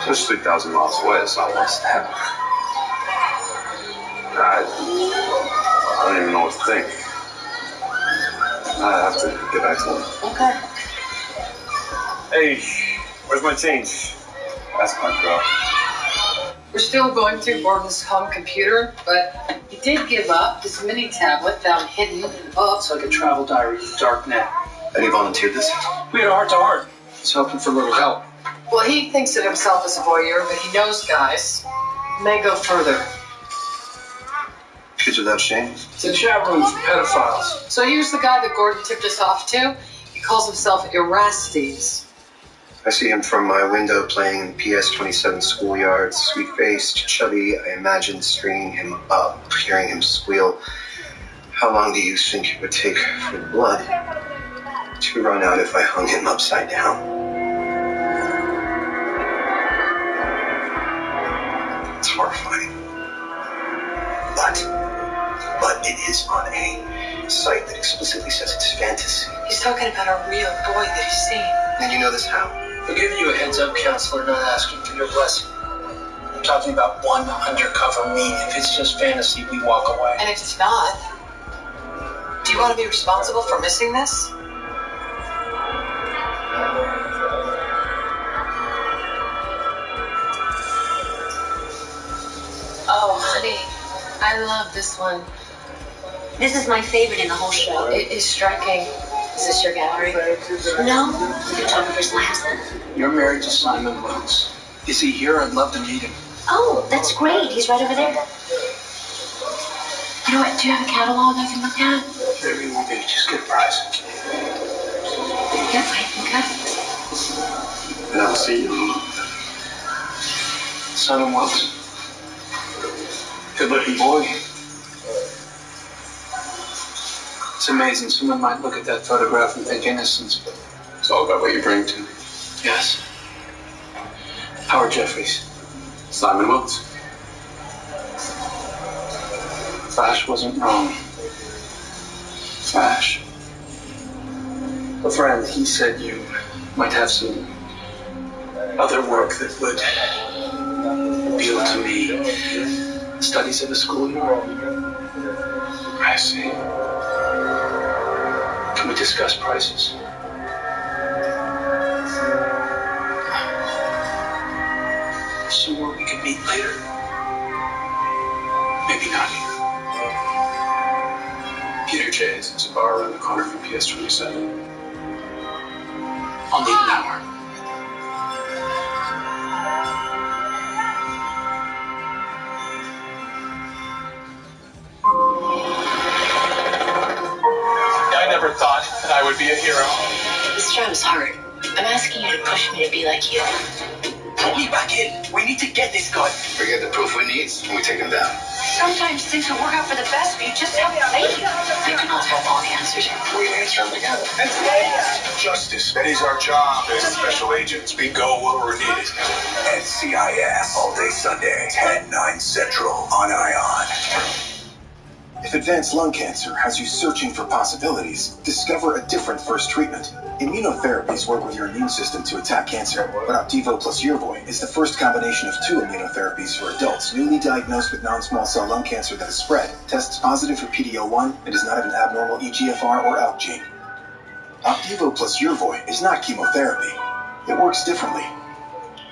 Just 3,000 miles away. It's not one step. I don't even know what to think. I have to get back to work. Okay. Hey, where's my change? That's my girl. We're still going through Gordon's home computer, but he did give up his mini tablet found hidden in the book. It's like a travel diary, dark net. And he volunteered this? We had a heart-to-heart. He's hoping for a little help. Well, he thinks of himself as a voyeur, but he knows guys may go further. Kids without shame? It's a chat room for pedophiles. So here's the guy that Gordon tipped us off to. He calls himself Erastes. I see him from my window playing PS-27 schoolyard, sweet-faced, chubby. I imagine stringing him up, hearing him squeal. How long do you think it would take for the blood to run out if I hung him upside down? It's horrifying. But it is on a site that explicitly says it's fantasy. He's talking about a real boy that he's seen. And you know this how? We're giving you a heads-up, counselor, not asking for your blessing. I'm talking about one undercover me. If it's just fantasy, we walk away. And if it's not, do you want to be responsible for missing this? Oh, honey, I love this one. This is my favorite in the whole show. It is striking. Is this your gallery? No, photographer's labs then. You're married to Simon Wells. Is he here? I'd love to meet him. Oh, that's great. He's right over there. You know what? Do you have a catalog I can look at? Whatever you want, baby. Just get a prize. Yes, okay. And I'll see you. Simon Wells. Good-looking boy. It's amazing. Someone might look at that photograph and think innocence, but It's all about what you bring to me. yes. Howard Jeffries. Simon Wilkes. Flash wasn't wrong. Flash A friend, he said you might have some other work that would appeal to me. Studies at the school yard. I see. Can we discuss prices? Somewhere we can meet later. Maybe not here. Peter J's is a bar around the corner from PS 27. I'll need an hour. I never thought that I would be a hero. This job is hard. I'm asking you to push me to be like you. Put me back in. We need to get this guy. Forget the proof we need, and we take him down. Sometimes things will work out for the best, but you just have faith. I cannot have all the answers. We answer them together. Justice. That is our job as special agents. We go where we're needed. NCIS. All day Sunday, 10, 9 Central on ION. If advanced lung cancer has you searching for possibilities, discover a different first treatment. Immunotherapies work with your immune system to attack cancer, but Opdivo plus Yervoy is the first combination of 2 immunotherapies for adults newly diagnosed with non-small cell lung cancer that has spread, tests positive for PD-L1, and does not have an abnormal EGFR or ALK gene. Opdivo plus Yervoy is not chemotherapy. It works differently.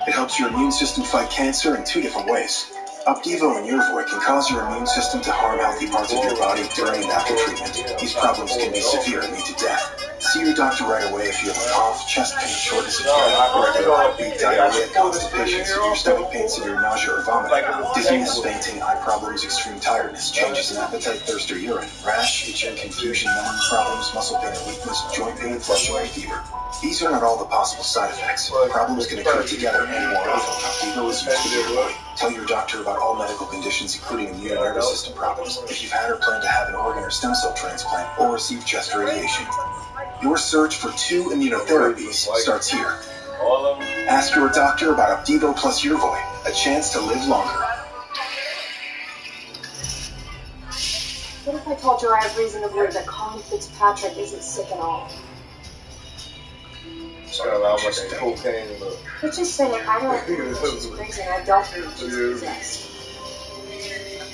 It helps your immune system fight cancer in 2 different ways. Opdivo and Yervoy can cause your immune system to harm healthy parts of your body during and after treatment. These problems can be severe and lead to death. See your doctor right away if you have a cough, chest pain, shortness of breath, irregular heartbeat, diarrhea, constipation, severe stomach pain, severe nausea or vomiting, dizziness, fainting, eye problems, extreme tiredness, changes in appetite, thirst or urine, rash, itching, confusion, memory problems, muscle pain and weakness, joint pain, flushing or fever. These are not all the possible side effects. Problems can occur together and more often. Opdivo is used with Yervoy. Tell your doctor about all medical conditions, including immune and nervous system problems, if you've had or plan to have an organ or stem cell transplant, or receive chest radiation. Your search for 2 immunotherapies starts here. Ask your doctor about Opdivo plus Yervoy, a chance to live longer. What if I told you I have reason to believe that Colin Fitzpatrick isn't sick at all? But just say it, I don't think she's crazy and I don't think she's possessed.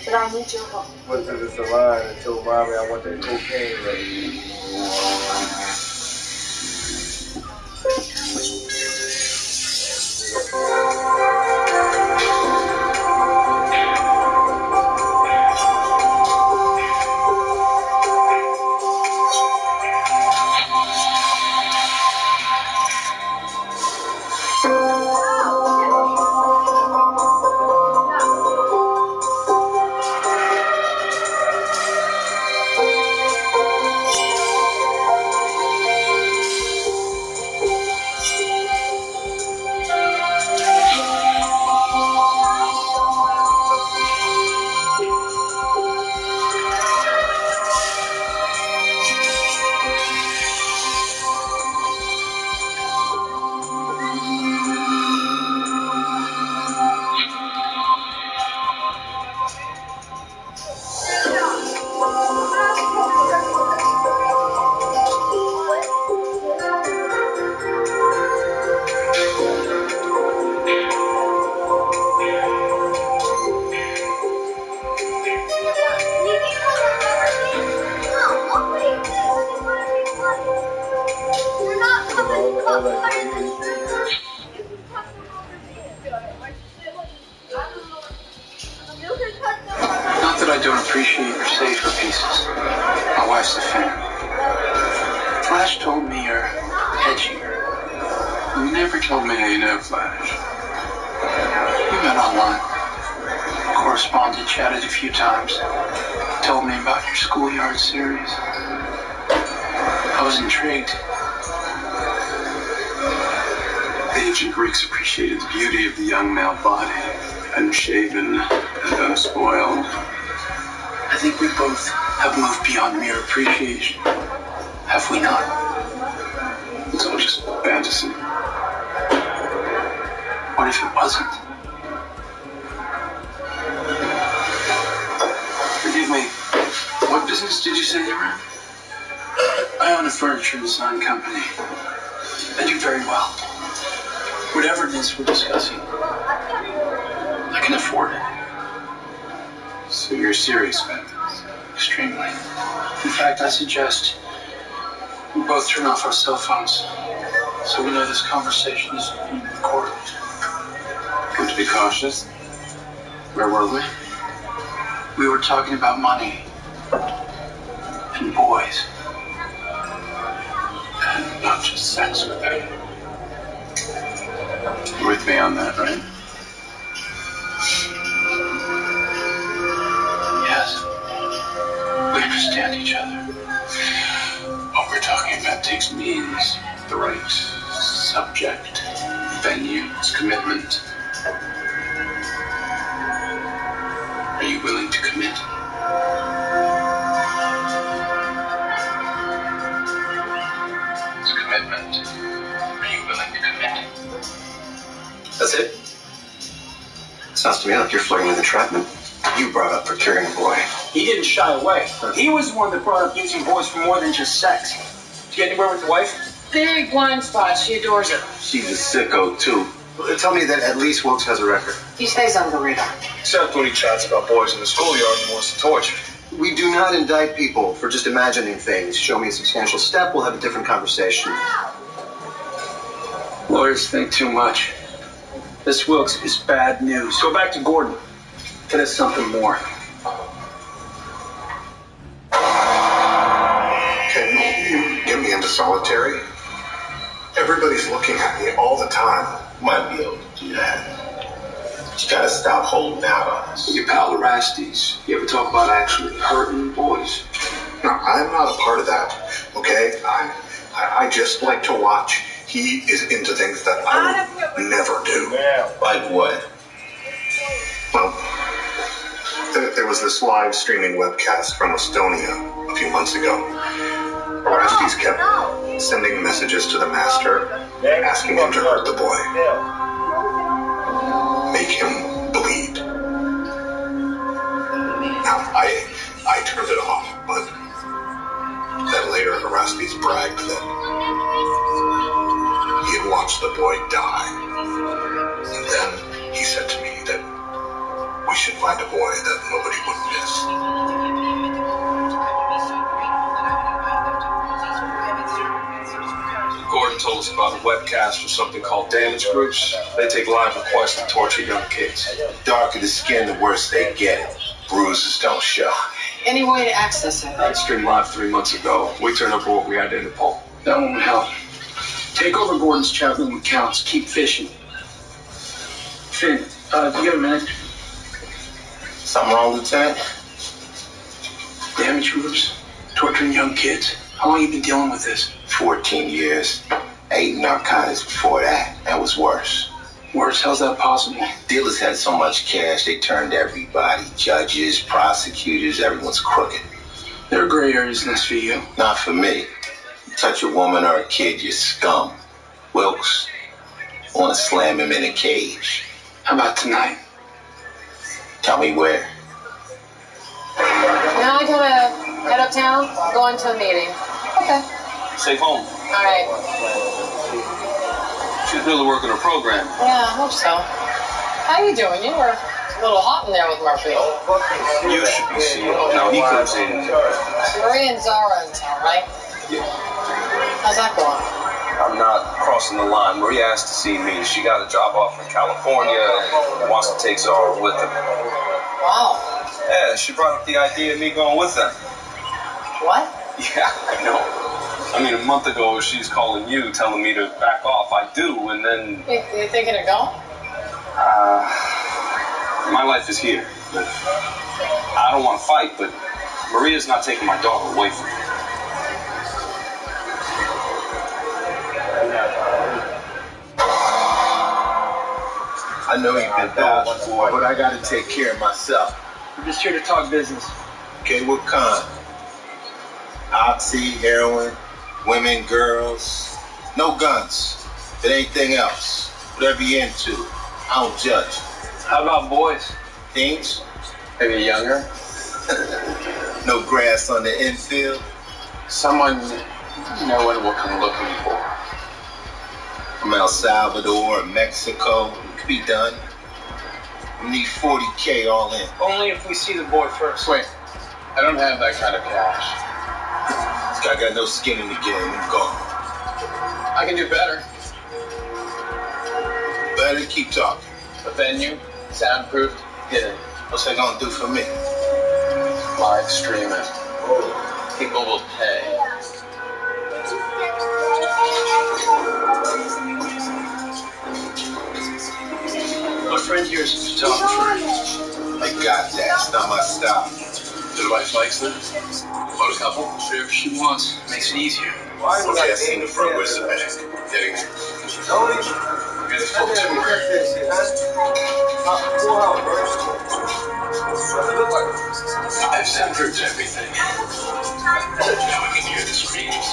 But I need your help. Went to the salon and told mommy I want that cocaine ready. Not that I don't appreciate your save her pieces. My wife's a fan. Flash told me you're edgy. You never told me how you know Flash. We met online. Corresponded, chatted a few times. Told me about your schoolyard series. I was intrigued. The ancient Greeks appreciated the beauty of the young male body, unshaven and unspoiled. I think we both have moved beyond mere appreciation. Have we not? It's all just fantasy. What if it wasn't? Forgive me. What business did you say you were in? I own a furniture design company. I do very well. Whatever it is we're discussing, I can afford it. So you're serious about this? Extremely. In fact, I suggest we both turn off our cell phones so we know this conversation is being recorded. Good to be cautious. Where were we? We were talking about money and boys. And not just sex with them. You're with me on that, right? Yes. We understand each other. What we're talking about takes means, the right subject, venues, commitment. Are you willing to commit? It's commitment. Are you willing to commit? That's it? Sounds to me like you're flirting with entrapment. You brought up procuring a boy. He didn't shy away. He was the one that brought up using boys for more than just sex. Did you get anywhere with the wife? Big blind spot. She adores it. She's a sicko, too. Tell me that at least Wilkes has a record. He stays on the radar. Except when he chats about boys in the schoolyard and wants to torture. We do not indict people for just imagining things. Show me a substantial step, we'll have a different conversation. Lawyers think too much. This Wilkes is bad news. Go back to Gordon. Get us something more. Can you get me into solitary? Everybody's looking at me all the time. Might be able to do that. You gotta stop holding out on us. Your pal Erastes. You ever talk about actually hurting boys? No, I'm not a part of that, okay? I just like to watch. He is into things that I would never do. Like what? Well, there was this live streaming webcast from Estonia a few months ago. Orestes kept sending messages to the master, asking him to hurt the boy. Make him bleed. Now, I turned it off, but then later Orestes bragged that he had watched the boy die. And then he said to me that we should find a boy that nobody would miss. Gordon told us about a webcast for something called damage groups. They take live requests to torture young kids. Darker the skin, the worse they get. Bruises don't show. Any way to access it? I streamed live 3 months ago. We turned up what we had to Interpol. That won't help. Take over Gordon's chat room accounts. Keep fishing. Finn, you got a minute? Something wrong, Lieutenant? Damage groups? Torturing young kids? How long you been dealing with this? 14 years. 8 narcotics before that. That was worse. Worse? How's that possible? Dealers had so much cash, they turned everybody. Judges, prosecutors, everyone's crooked. There are gray areas in this for you. Not for me. You touch a woman or a kid, you're scum. Wilkes, I want to slam him in a cage. How about tonight? Tell me where. Now I gotta head uptown, going to a meeting. Okay. Safe home. All right. She's really working her program. Yeah, I hope so. How you doing? You were a little hot in there with Murphy. You should be seeing him. Now he comes in. Marie and Zara in town, right? Yeah. How's that going? I'm not crossing the line. Maria asked to see me. She got a job offer in California and wants to take Zara with her. Wow. Yeah, she brought up the idea of me going with them. What? Yeah, I know. I mean, a month ago, she's calling you, telling me to back off. I do, and then... You thinking of going? My life is here. I don't want to fight, but Maria's not taking my daughter away from me. I know you've been bad, boy, but I gotta take care of myself. We're just here to talk business. Okay, what kind? Oxy, heroin, women, girls. No guns. But anything else. Whatever you're into. I don't judge. How about boys? Teens? Maybe younger? No grass on the infield? Someone No one will come looking for. From El Salvador, Mexico, it could be done. We need 40K all in. Only if we see the boy first. Wait, I don't have that kind of cash. This guy got no skin in the game. I'm gone. I can do better. Better keep talking. A venue, soundproofed, hidden. What's that gonna do for me? Live stream it. People will pay. My friend here is a photographer. I got that. It's not my style. The wife likes them. What a couple. Whatever she wants makes it easier. Okay, I seen the front. Where's the back? Getting there. Get a full tour. I've soundproofed everything. Now we can hear the screams.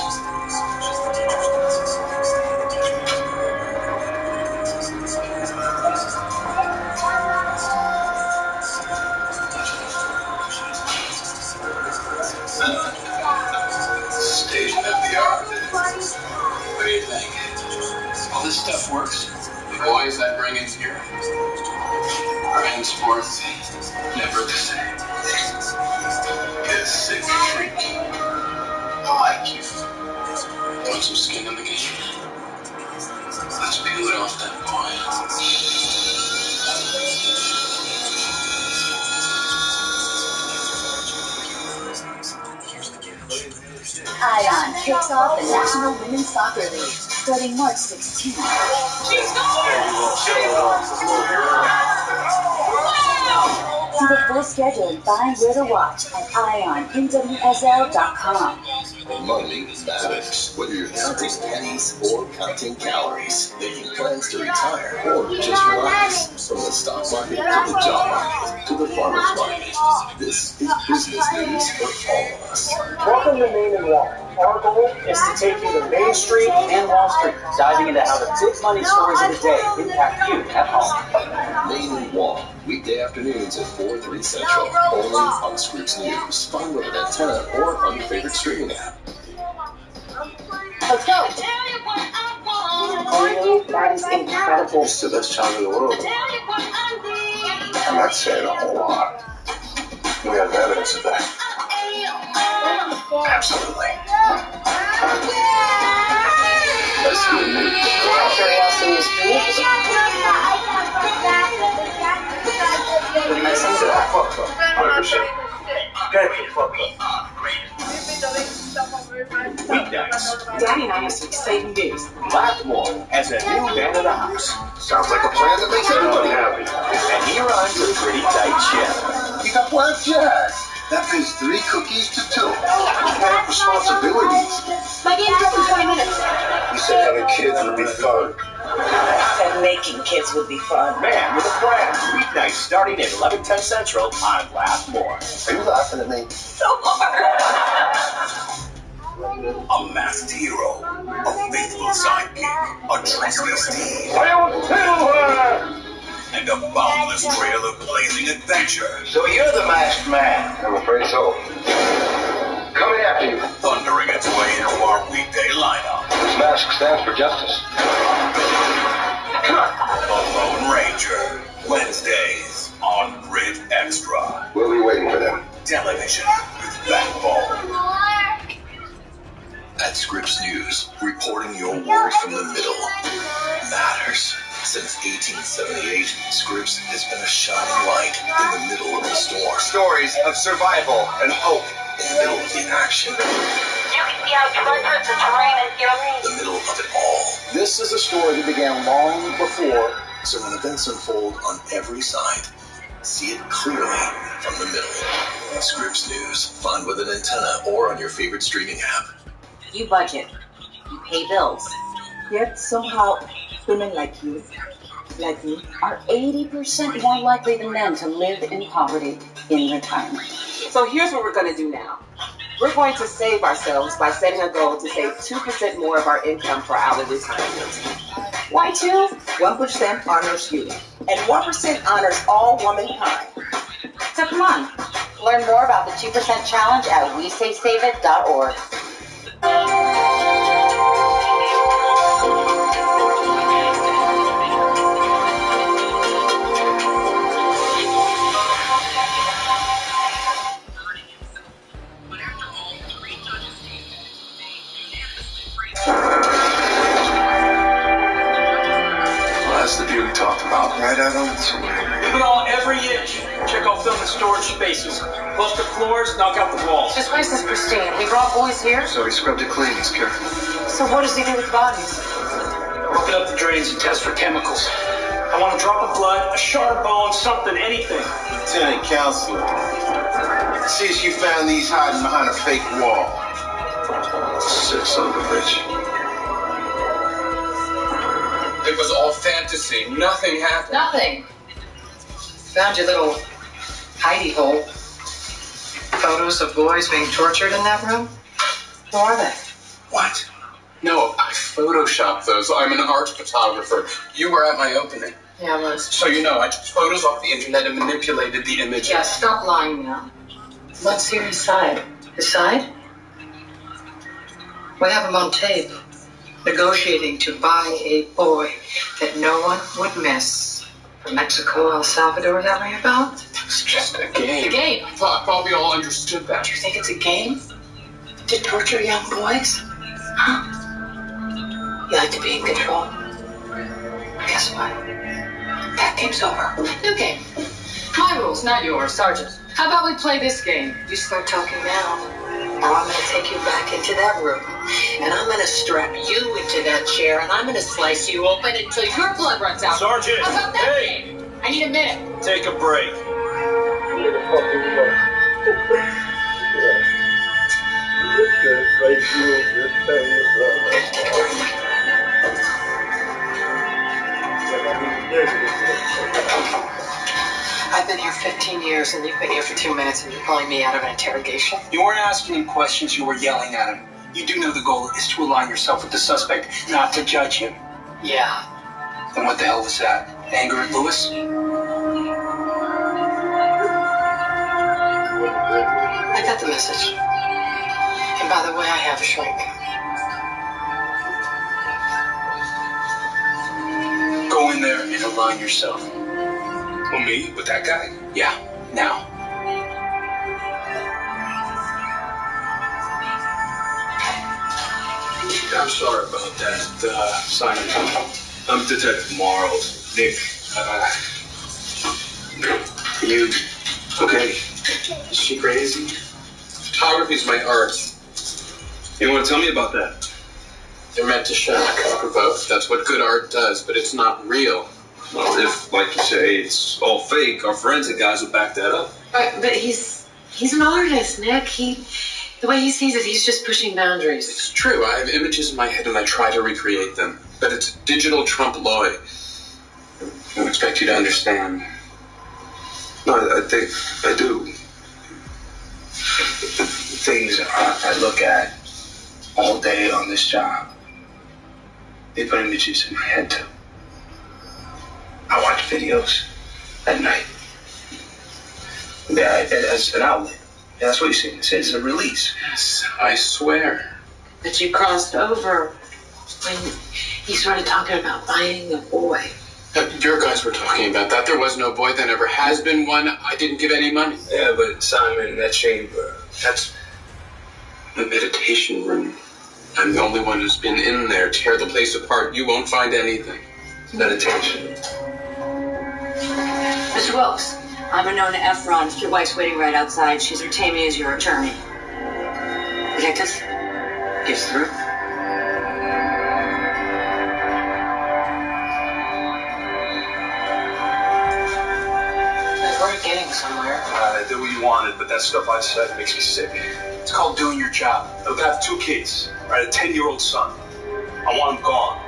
State of the art. What do you think? All this stuff works. The boys I bring in here are henceforth never the same. You're a sick freak. I like you. Want some skin in the game? Let's peel it off that boy. ION kicks off the National Women's Soccer League starting March 16th. See the full schedule and find where to watch at IONNWSL.com. Money matters. Whether you're counting pennies or counting calories, making plans to retire or just relax. From the stock market to the job market to the farmer's market, this is business news for all of us. Welcome to Main and Wall. Our goal is to take you to Main Street and Wall Street, diving into how the big money stories of the day impact you at home. Main and Wall, weekday afternoons at 4/3 Central, only on Scripps News. Find with an antenna or on your favorite streaming app. Let's go. Oh, really? That is incredible. It's the best child in the world. I'm not saying a whole lot. We have evidence of that. Absolutely. That's good news. Curiosity is good. My son's at that fuck club. 100%. Good fuck club. Weeknights. Daddy and I have some exciting news. Blackmore has a new man of the house. Sounds like a plan that makes everybody happy. And he runs a pretty tight ship. You got blackjack. That pays 3 cookies to 2. You have responsibilities. My game's up in 20 minutes. You said having kids would be fun. And making kids would be fun. Man with a plan. Weeknights starting at 11:10 Central on Blackmore. Are you laughing at me? So hard. A masked hero, a faithful sidekick, a trusted steed, and a boundless trail of blazing adventure. So you're the masked man. I'm afraid so. Coming after you. Thundering its way into our weekday lineup. This mask stands for justice. The Lone Ranger, Wednesdays on Grid Extra. We'll be waiting for them. Television with backbone. At Scripps News, reporting your world from the middle matters. Since 1878, Scripps has been a shining light in the middle of the storm. Stories of survival and hope. In the middle of the action. You can see how treacherous the terrain is, Gilly. The middle of it all. This is a story that began long before. So when events unfold on every side, see it clearly from the middle. Scripps News. Find with an antenna or on your favorite streaming app. You budget. You pay bills. Yet somehow women like you, like me, Are 80% more likely than men to live in poverty in retirement. So here's what we're going to do now. We're going to save ourselves by setting a goal to save 2% more of our income for our retirement. Why 2? 1% honors you, and 1% honors all womankind. So come on, learn more about the 2% challenge at WeSaveSaveIt.org. That's the view we talked about. Right out on the somewhere. Leave it all every inch. Check out film and storage spaces. Plus the floors, knock out the walls. This place is pristine. He brought boys here? So he scrubbed it clean. He's careful. So what does he do with the bodies? Open up the drains and test for chemicals. I want a drop of blood, a shard of bone, something, anything. Lieutenant Counselor, see if you found these hiding behind a fake wall. Sick son of a bitch. It was all fantasy. Nothing happened. Nothing. Found your little hidey hole. Photos of boys being tortured in that room? Who are they? What? No, I photoshopped those. I'm an art photographer. You were at my opening. Yeah, I was. So you know, I took photos off the internet and manipulated the images. Yeah, stop lying now. Let's hear his side. His side? We have him on tape, negotiating to buy a boy that no one would miss. From Mexico, El Salvador, that ring a bell? It's just a game. A game? I thought we all understood that. Do you think it's a game? To torture young boys? Huh? You like to be in control? Guess what? That game's over. New game. My rules, not yours, Sergeant. How about we play this game? You start talking now. Now I'm going to take you back into that room, and I'm going to strap you into that chair, and I'm going to slice you open until your blood runs out. Sergeant, How about that hey. game? I need a minute. Take a break. I've been here 15 years, and you've been here for 2 minutes, and you're pulling me out of an interrogation. You weren't asking him questions, you were yelling at him. You do know the goal is to align yourself with the suspect, not to judge him. Yeah. Then what the hell was that? Anger at Lewis? I got the message. And by the way, I have a shrink. Go in there and align yourself. Well, me? With that guy? Yeah, now. I'm sorry about that, Simon. I'm Detective Morrow. Nick, you okay? Is she crazy? Photography's my art. You want to tell me about that? They're meant to shock, provoke. That's what good art does, but it's not real. Well, if, like you say, it's all fake, our forensic guys will back that up. But he's an artist, Nick. The way he sees it, he's just pushing boundaries. It's true. I have images in my head and I try to recreate them. But it's digital Trump Lloyd. I don't expect you to understand. No, I think I do. The things I look at all day on this job, they put images in my head too. I watch videos at night. Yeah, as an outlet. Yeah, that's what you see. It's a release. Yes, I swear. But you crossed over when he started talking about buying a boy. Your guys were talking about that. There was no boy. There never has been one. I didn't give any money. Yeah, but Simon, that chamber, that's the meditation room. I'm the only one who's been in there. Tear the place apart. You won't find anything. meditation. Mr. Wilkes, I'm Winona Efron. Your wife's waiting right outside. She's retained me as your attorney. Detectives? Yes, through. We're getting somewhere. I did what you wanted, but that stuff I said makes me sick. It's called doing your job. Look, I have 2 kids, right? A 10-year-old son. I want him gone.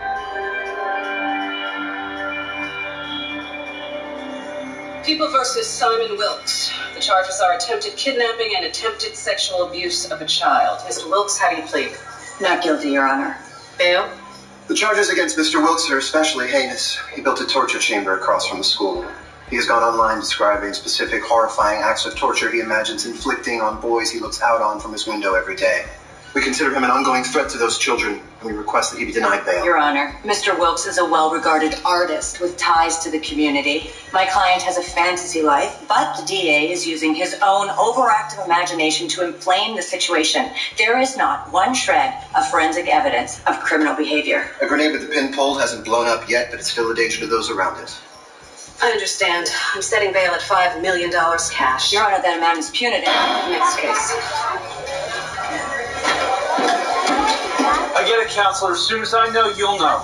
People versus Simon Wilkes. The charges are attempted kidnapping and attempted sexual abuse of a child. Mr. Wilkes, how do you plead? Not guilty, Your Honor. Bail? The charges against Mr. Wilkes are especially heinous. He built a torture chamber across from the school. He has gone online describing specific horrifying acts of torture he imagines inflicting on boys he looks out on from his window every day. We consider him an ongoing threat to those children, and we request that he be denied bail. Your Honor, Mr. Wilkes is a well-regarded artist with ties to the community. My client has a fantasy life, but the DA is using his own overactive imagination to inflame the situation. There is not one shred of forensic evidence of criminal behavior. A grenade with the pin pulled hasn't blown up yet, but it's still a danger to those around it. I understand. I'm setting bail at $5 million cash. Your Honor, that amount is punitive. Next case. I get it, counselor. As soon as I know, you'll know.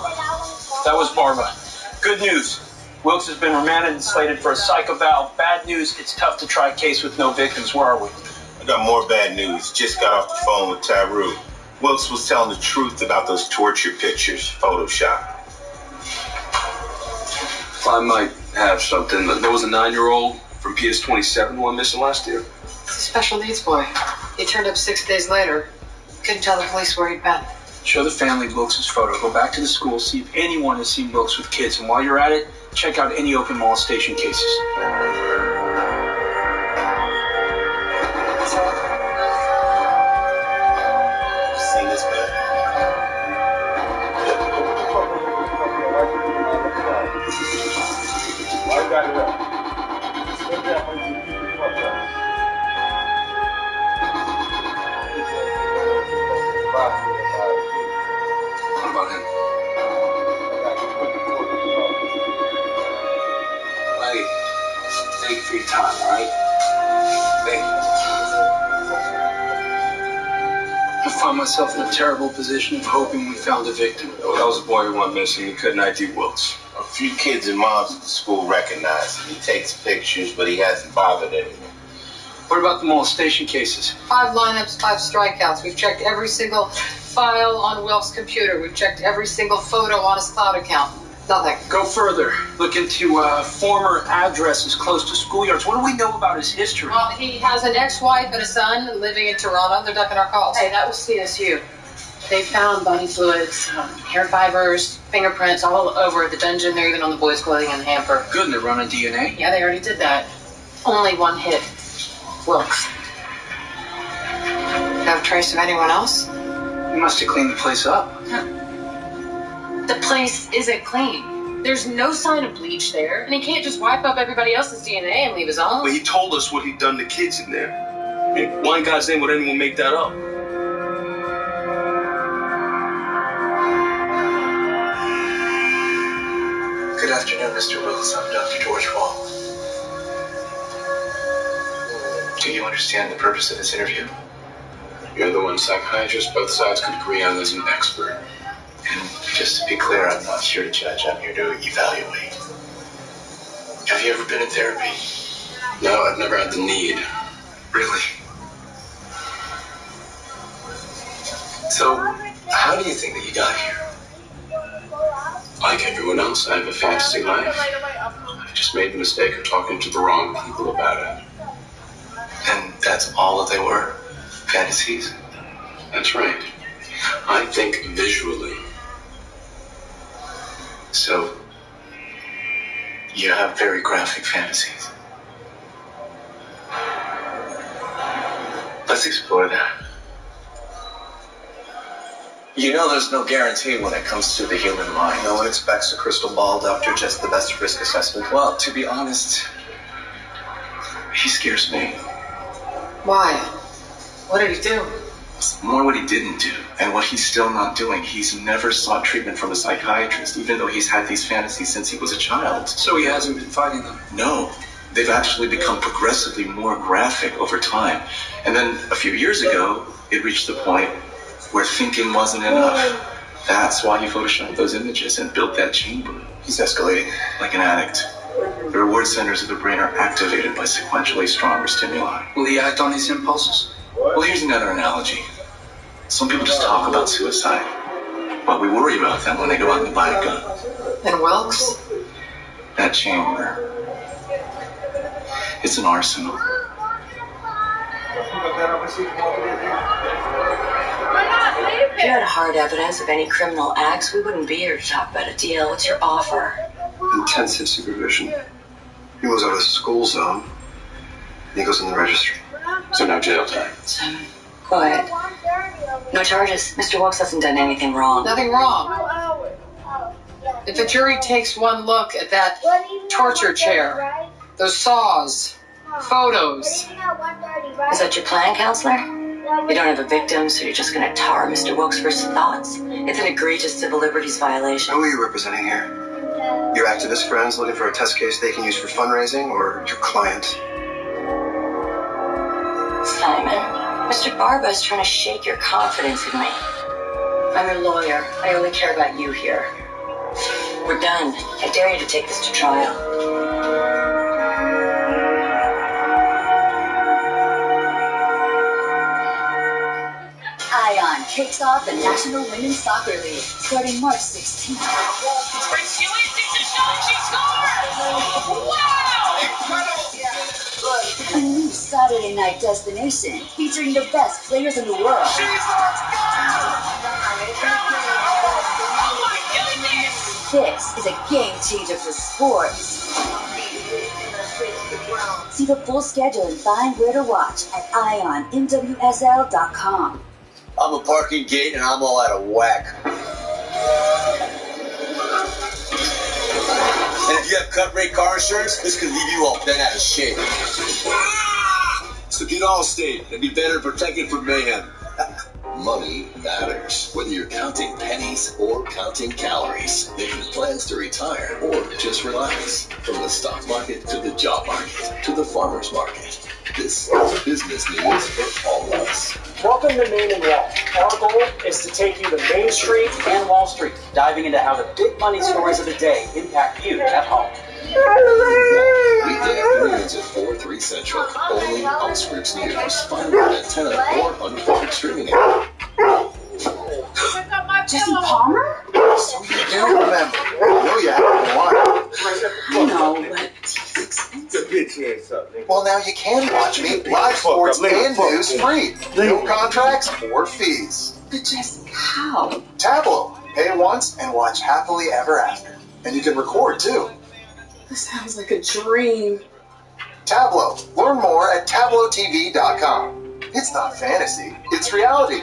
That was Barbara. Good news. Wilkes has been remanded and slated for a psych eval. Bad news, it's tough to try a case with no victims. Where are we? I got more bad news. Just got off the phone with Tyru. Wilkes was telling the truth about those torture pictures, Photoshop. I might have something. There was a 9-year-old from PS27 who went missing last year. He's a special needs boy. He turned up 6 days later. Couldn't tell the police where he'd been. Show the family Wilkes' photo. Go back to the school, see if anyone has seen Wilkes with kids. And while you're at it, check out any open molestation cases. See this man? What about him? Buddy, take your time, all right? Thank you. I find myself in a terrible position of hoping we found a victim. That was a boy who went missing. He couldn't ID Wilkes. A few kids and moms at the school recognize him. He takes pictures, but he hasn't bothered anyone. What about the molestation cases? 5 lineups, 5 strikeouts. We've checked every single file on Wilkes' computer. We've checked every single photo on his cloud account. Nothing. Go further. Look into former addresses close to schoolyards. What do we know about his history? Well, he has an ex-wife and a son living in Toronto. They're ducking our calls. Hey, that was CSU. They found body fluids, hair fibers, fingerprints all over the dungeon. They're even on the boys' clothing in the hamper. Good, and they're running DNA? Yeah, they already did that. Only one hit. Wilkes. Have a trace of anyone else? He must have cleaned the place up. The place isn't clean. There's no sign of bleach there, and he can't just wipe up everybody else's DNA and leave his own. But he told us what he'd done to kids in there. I mean, why in God's name would anyone make that up? Good afternoon, Mr. Wilkes. I'm Dr. George Wall. Do you understand the purpose of this interview? You're the one psychiatrist both sides could agree on as an expert. And just to be clear, I'm not here to judge. I'm here to evaluate. Have you ever been in therapy? No, I've never had the need. Really? So, how do you think that you got here? Like everyone else, I have a fantasy life. I just made the mistake of talking to the wrong people about it. And that's all that they were? Fantasies? That's right. I think visually. So, you have very graphic fantasies. Let's explore that. You know there's no guarantee when it comes to the human mind. No one expects a crystal ball, doctor, just the best risk assessment. Well, to be honest, he scares me. Why? What did he do? More what he didn't do, and what he's still not doing. He's never sought treatment from a psychiatrist, even though he's had these fantasies since he was a child. So he hasn't been fighting them? No. They've actually become progressively more graphic over time. And then a few years ago, it reached the point where thinking wasn't enough. That's why he photoshopped those images and built that chamber. He's escalating. Like an addict. The reward centers of the brain are activated by sequentially stronger stimuli. Will he act on these impulses? Well, here's another analogy. Some people just talk about suicide, but we worry about them when they go out and buy a gun. And Wilkes? That chamber. It's an arsenal. If you had hard evidence of any criminal acts, we wouldn't be here to talk about a deal. What's your offer? Intensive supervision. He goes out of the school zone. He goes in the registry. So no jail time. Simon, quiet. No charges. Mr. Wilkes hasn't done anything wrong. Nothing wrong. If the jury takes one look at that torture chair, those saws, photos. Is that your plan, counselor? You don't have a victim, so you're just going to tar Mr. Wilkes for his thoughts? It's an egregious civil liberties violation. Who are you representing here? Your activist friends looking for a test case they can use for fundraising, or your client? Simon, Mr. Barba is trying to shake your confidence in me. I'm your lawyer. I only care about you here. We're done. I dare you to take this to trial. Ion kicks off the National Women's Soccer League starting March 16th. A new Saturday night destination featuring the best players in the world. This is a game changer for sports. See the full schedule and find where to watch at IonMWSL.com. I'm a parking gate and I'm all out of whack. And if you have cut rate car insurance, this could leave you all bent out of shape. So get Allstate and be better protected from mayhem. Money matters. Whether you're counting pennies or counting calories, making plans to retire or just relax. From the stock market to the job market to the farmer's market. This is business news for all of us. Welcome to Main and Wall. Our goal is to take you to Main Street and Wall Street, diving into how the big money stories of the day impact you at home. Weekday afternoons at 4/3 Central, only on Scripps News. Find it at 10 or on the public streaming app. Jesse Palmer? So you do remember. I know you haven't won. I know, but Well, now you can watch me live sports and news free. No contracts or fees. But Jesse, how? Tableau. Pay once and watch happily ever after. And you can record too. This sounds like a dream. Tableau. Learn more at TableauTV.com. It's not fantasy, it's reality.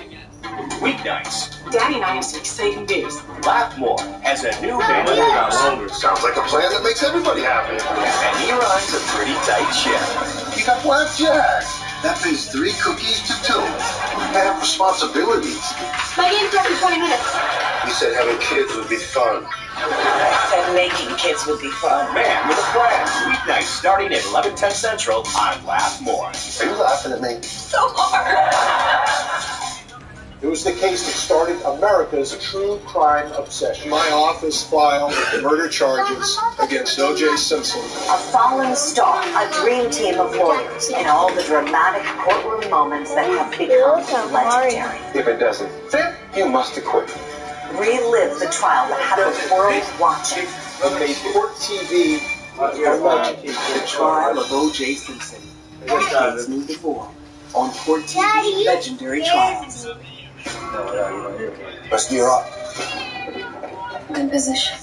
Weeknights. Daddy and I have some exciting news. Laugh-More has a new menu house. Sounds like a plan that makes everybody happy. And he runs a pretty tight ship. You got blackjack. That pays 3 cookies to 2. I have responsibilities. My game starts in 20 minutes. You said having kids would be fun. I said making kids would be fun. Man with a plan. Weeknights starting at 11:10 Central on Laugh-More. Are you laughing at me? So hard. It was the case that started America's true crime obsession. My office filed murder charges against O.J. Simpson. A fallen star, a dream team of lawyers, and all the dramatic courtroom moments that have become legendary. If it doesn't fit, you must acquit. Relive the trial that had the world watching. We made court TV The trial of O.J. Simpson. Decades moved before on Court TV Legendary Trials. Let's gear up. Good position.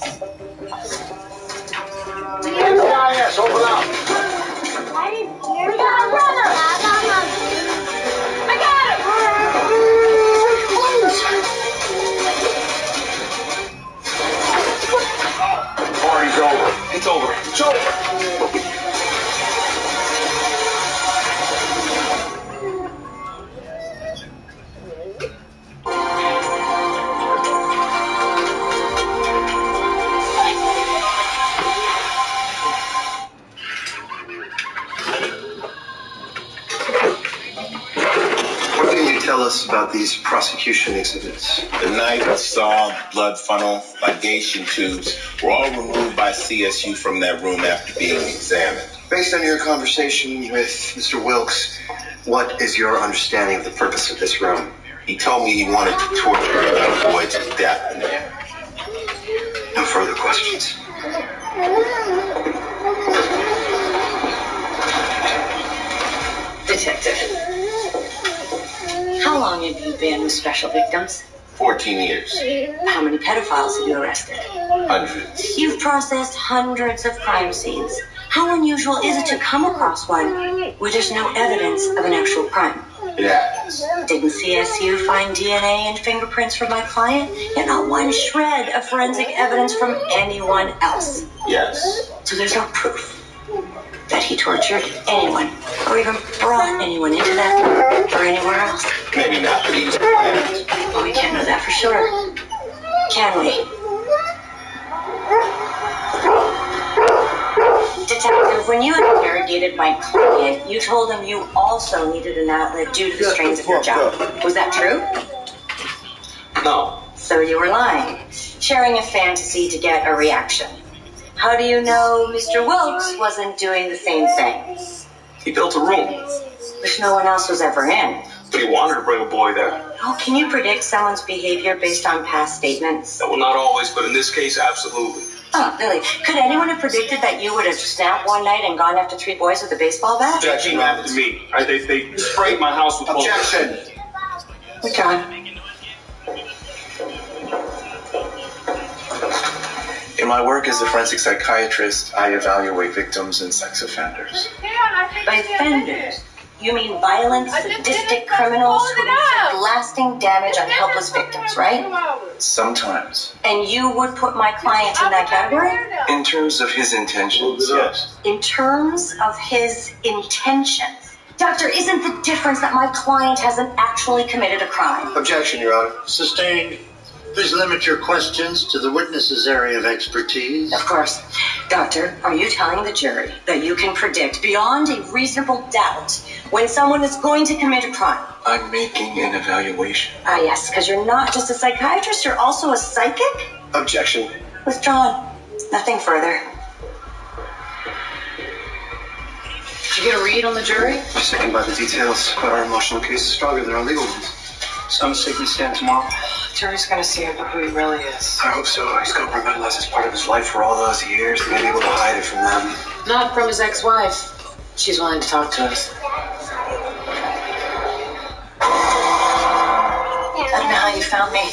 NCIS, open up. We got a brother. I got him. Party's over. It's over. It's over. Tell us about these prosecution exhibits. The knife, saw, blood funnel, ligation tubes were all removed by CSU from that room after being examined. Based on your conversation with Mr. Wilkes, what is your understanding of the purpose of this room? He told me he wanted to torture a boy to death in there. No further questions. Detective, how long have you been with Special Victims? 14 years. How many pedophiles have you arrested? Hundreds. You've processed hundreds of crime scenes. How unusual is it to come across one where there's no evidence of an actual crime? It happens. Didn't CSU find DNA and fingerprints from my client? Yet not one shred of forensic evidence from anyone else. Yes. So there's no proof that he tortured anyone or even brought anyone into that or anywhere else. Maybe not, but he was planned. Well, we can't know that for sure. Can we? Detective, when you interrogated my client, you told him you also needed an outlet due to the strains of your job. Was that true? No. So you were lying, sharing a fantasy to get a reaction. How do you know Mr. Wilkes wasn't doing the same thing? He built a room. Which no one else was ever in. But he wanted to bring a boy there. Oh, can you predict someone's behavior based on past statements? Well, not always, but in this case, absolutely. Oh, really? Could anyone have predicted that you would have snapped one night and gone after 3 boys with a baseball bat? Objection happened to me. They sprayed my house with bullets. Objection. John. In my work as a forensic psychiatrist, I evaluate victims and sex offenders. By offenders, you mean violent, sadistic criminals who inflict lasting damage on helpless victims, right? Sometimes. And you would put my client in that category? In terms of his intentions, yes. In terms of his intentions? Doctor, isn't the difference that my client hasn't actually committed a crime? Objection, Your Honor. Sustained. Please limit your questions to the witness's area of expertise. Of course. Doctor, are you telling the jury that you can predict beyond a reasonable doubt when someone is going to commit a crime? I'm making an evaluation. Ah, yes, because you're not just a psychiatrist, you're also a psychic? Objection. Withdrawn. Nothing further. Did you get a read on the jury? Sickened by the details, but our emotional case is stronger than our legal ones. Some sickness stand tomorrow. Jury's gonna see who he really is. I hope so. He's going to revitalize this part of his life for all those years and be able to hide it from them. Not from his ex-wife. She's willing to talk to us. I don't know how you found me.